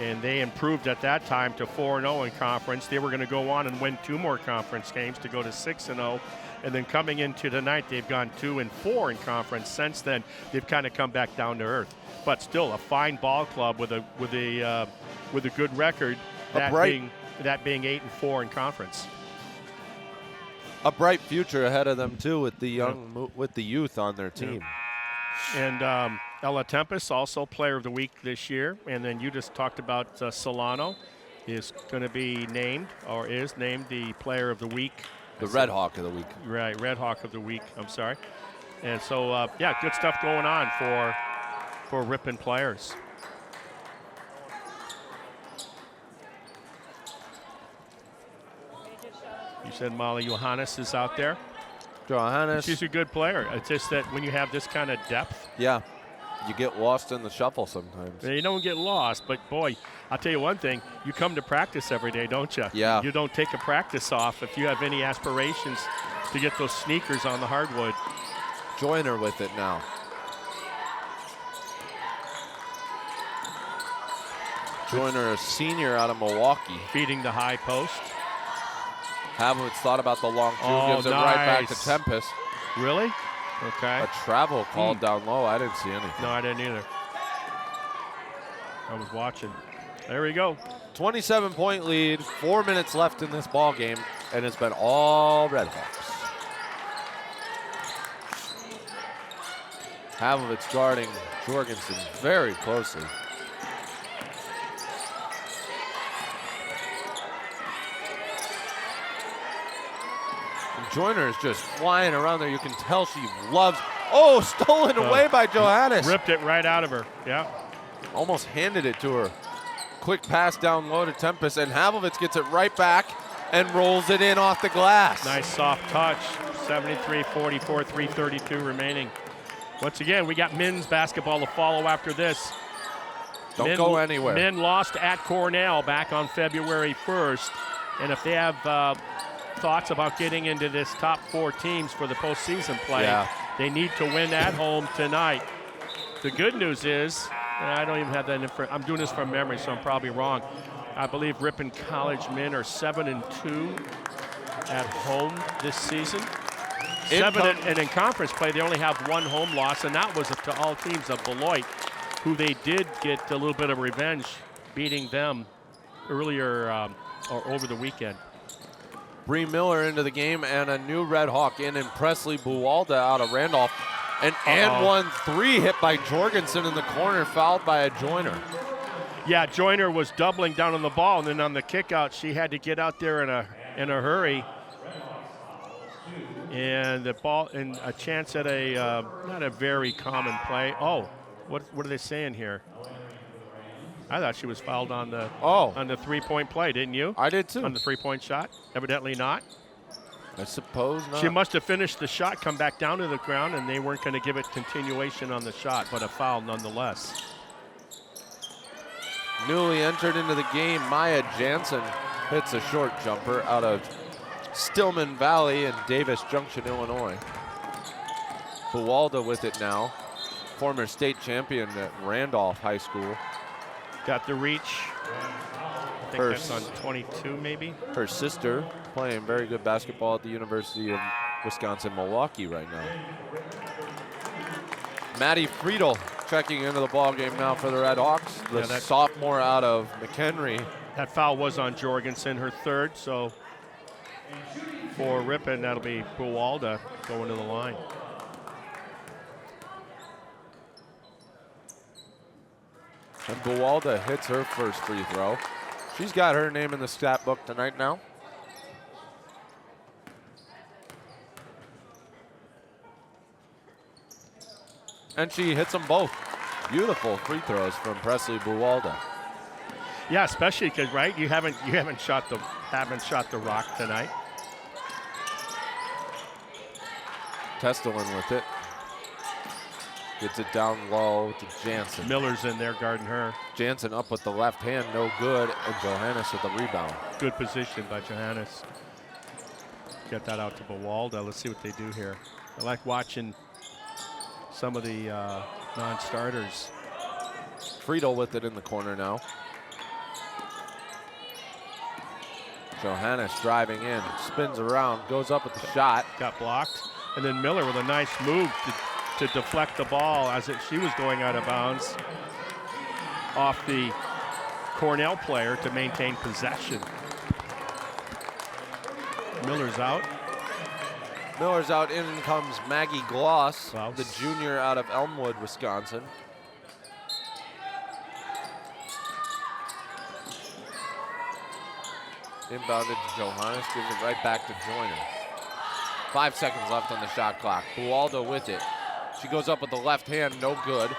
And they improved at that time to 4-0 in conference. They were going to go on and win 2 more conference games to go to 6-0. And then coming into tonight, they've gone 2-4 in conference. Since then, they've kind of come back down to earth. But still, a fine ball club with a good record. That being 8-4 in conference. A bright future ahead of them too, with the young, with the youth on their team. And Ella Tempest, also Player of the Week this year. And then you just talked about Solano is going to be named, or is named, the Player of the Week. The Red Hawk of the Week. Right, Red Hawk of the Week, I'm sorry. And so, yeah, good stuff going on for Ripon players. You said Molly Johannes is out there. Johannes. She's a good player. It's just that when you have this kind of depth. Yeah, you get lost in the shuffle sometimes. You don't get lost, but boy, I'll tell you one thing. You come to practice every day, don't you? Yeah. You don't take a practice off if you have any aspirations to get those sneakers on the hardwood. Joyner with it now. Joyner, a senior out of Milwaukee. Feeding the high post. Havlicek thought about the long two, gives it nice. right back to Tempest. Really? Okay. A travel called down low. I didn't see anything. No, I didn't either. I was watching. There we go. 27-point lead, 4 minutes left in this ball game, and it's been all Red Hawks. Havlicek guarding Jorgensen very closely. And Joyner is just flying around there. You can tell she loves. Oh, stolen away by Johannes. Ripped it right out of her. Yeah. Almost handed it to her. Quick pass down low to Tempest, and Havlicek gets it right back and rolls it in off the glass. Nice soft touch. 73-44, 3:32 remaining. Once again, we got men's basketball to follow after this. Don't go anywhere. Men lost at Cornell back on February 1st. And if they have thoughts about getting into this top 4 teams for the postseason play, they need to win at home tonight. The good news is, and I don't even have that I'm doing this from memory, so I'm probably wrong. I believe Ripon College men are 7-2 at home this season. And in conference play, they only have 1 home loss, and that was to all teams of Beloit, who they did get a little bit of revenge, beating them earlier or over the weekend. Bree Miller into the game, and a new Red Hawk in Presley Buwalda out of Randolph. An and 1-3 hit by Jorgensen in the corner, fouled by a Joyner. Yeah, Joyner was doubling down on the ball, and then on the kick out, she had to get out there in a hurry. And the ball, and a chance at a not a very common play. Oh, what are they saying here? I thought she was fouled on the 3-point play, didn't you? I did too. On the 3-point shot? Evidently not. I suppose not. She must have finished the shot, come back down to the ground, and they weren't going to give it continuation on the shot, but a foul nonetheless. Newly entered into the game, Maya Jansen hits a short jumper out of Stillman Valley in Davis Junction, Illinois. Buwalda with it now. Former state champion at Randolph High School. Got the reach. I think that's on 22 maybe. Her sister playing very good basketball at the University of Wisconsin-Milwaukee right now. Maddie Friedel checking into the ball game now for the Red Hawks. The sophomore out of McHenry. That foul was on Jorgensen, her 3rd, so for Ripon, that'll be Buwalda going to the line. And Buwalda hits her first free throw. She's got her name in the stat book tonight now. And she hits them both. Beautiful free throws from Presley Buwalda. Yeah, especially because you haven't shot the rock tonight. Testelin with it. Gets it down low to Jansen. Miller's in there guarding her. Jansen up with the left hand, no good, and Johannes with the rebound. Good position by Johannes. Get that out to Buwalda. Let's see what they do here. I like watching some of the non-starters. Friedel with it in the corner now. Johannes driving in, spins around, goes up with the shot. Got blocked. And then Miller with a nice move to deflect the ball as she was going out of bounds off the Cornell player to maintain possession. Miller's out. Miller's out. In comes Maggie Gloss, Gloss. the junior out of Elmwood, Wisconsin. Inbounded to Johannes, gives it right back to Joyner. 5 seconds left on the shot clock. Bualdo with it. She goes up with the left hand, no good.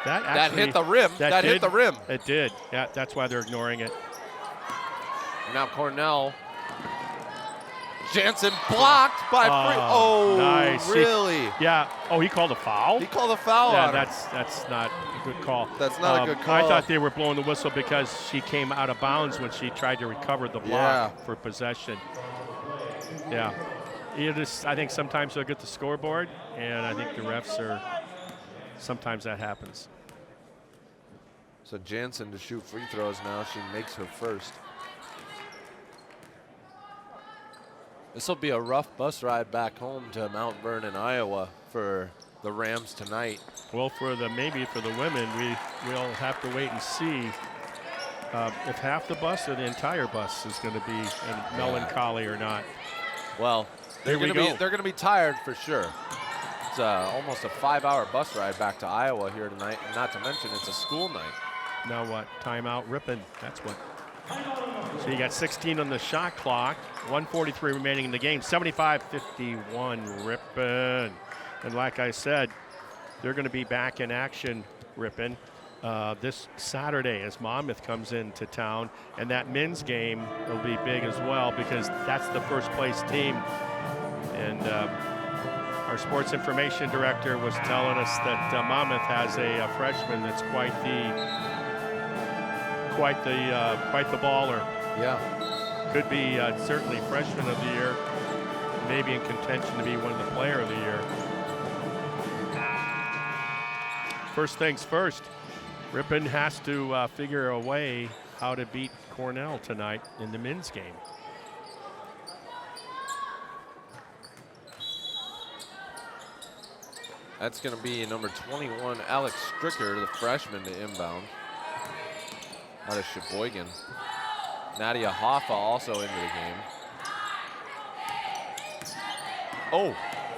That hit the rim. That hit the rim. It did. Yeah, that's why they're ignoring it. Now Cornell. Jansen blocked by Free. Oh, nice. really? Yeah. Oh, he called a foul? He called a foul Yeah, on her. that's not a good call. That's not a good call. I thought they were blowing the whistle because she came out of bounds when she tried to recover the block for possession. Yeah. I think sometimes they'll get the scoreboard, and I think the refs are, sometimes that happens. So Jansen to shoot free throws now. She makes her first. This will be a rough bus ride back home to Mount Vernon, Iowa for the Rams tonight. Well, maybe for the women, we'll have to wait and see if half the bus or the entire bus is going to be in melancholy or not. Well, they're going to be tired for sure. It's almost a 5-hour bus ride back to Iowa here tonight, and not to mention it's a school night. Now what? Timeout, Ripon. That's what. So you got 16 on the shot clock, 1:43 remaining in the game, 75-51 Ripon. And like I said, they're going to be back in action, Ripon, this Saturday as Monmouth comes into town. And that men's game will be big as well because that's the first place team. And our sports information director was telling us that Monmouth has a freshman that's quite the baller. Yeah. Could be certainly freshman of the year, maybe in contention to be one of the player of the year. First things first, Ripon has to figure a way how to beat Cornell tonight in the men's game. That's going to be number 21, Alex Stricker, the freshman, to inbound out of Sheboygan. Nadia Hoffa also into the game. Oh,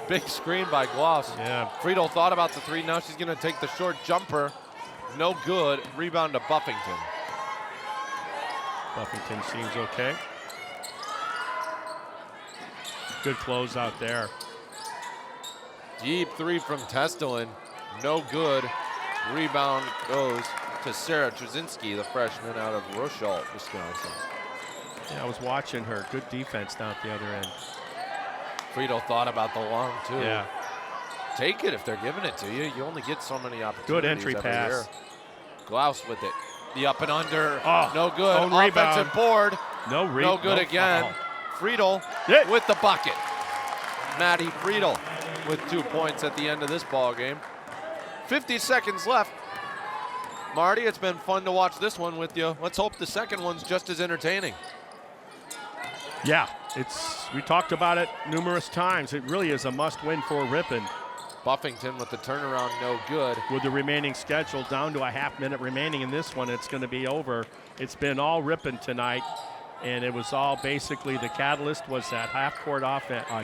big screen by Gloss. Yeah. Friedel thought about the three. Now she's going to take the short jumper. No good. Rebound to Buffington. Buffington seems okay. Good close out there. Deep three from Testelin. No good. Rebound goes to Sarah Trzynski, the freshman out of Rochelle, Wisconsin. Yeah, I was watching her. Good defense down at the other end. Friedel thought about the long, too. Yeah. Take it if they're giving it to you. You only get so many opportunities. Good entry every pass. year. Glaus with it. The up and under. Oh, no good. own Offensive rebound. board. No good again. foul. Friedel Yeah. with the bucket. Maddie Friedel with 2 points at the end of this ball game. 50 seconds left. Marty, it's been fun to watch this one with you. Let's hope the second one's just as entertaining. Yeah, we talked about it numerous times. It really is a must-win for Ripon. Buffington with the turnaround, no good. With the remaining schedule down to a half minute remaining in this one, it's going to be over. It's been all Ripon tonight, and it was all basically the catalyst was that half-court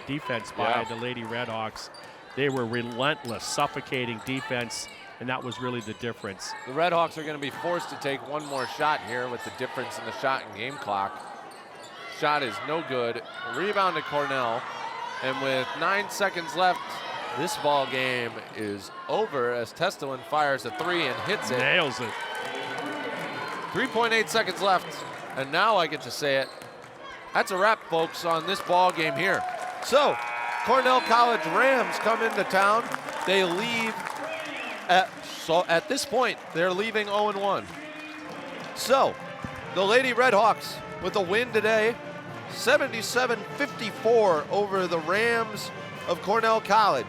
defense by the Lady Redhawks. They were relentless, suffocating defense, and that was really the difference. The Redhawks are going to be forced to take one more shot here with the difference in the shot and game clock. Shot is no good. Rebound to Cornell. And with 9 seconds left, this ball game is over as Testelin fires a three and hits it. Nails it. 3.8 seconds left. And now I get to say it. That's a wrap, folks, on this ball game here. So, Cornell College Rams come into town. They leave at this point, they're leaving 0-1. So, the Lady Redhawks with a win today, 77-54 over the Rams of Cornell College.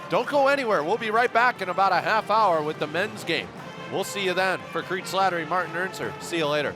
Don't go anywhere. We'll be right back in about a half hour with the men's game. We'll see you then. For Crete, Slattery, Martin Ernser. See you later.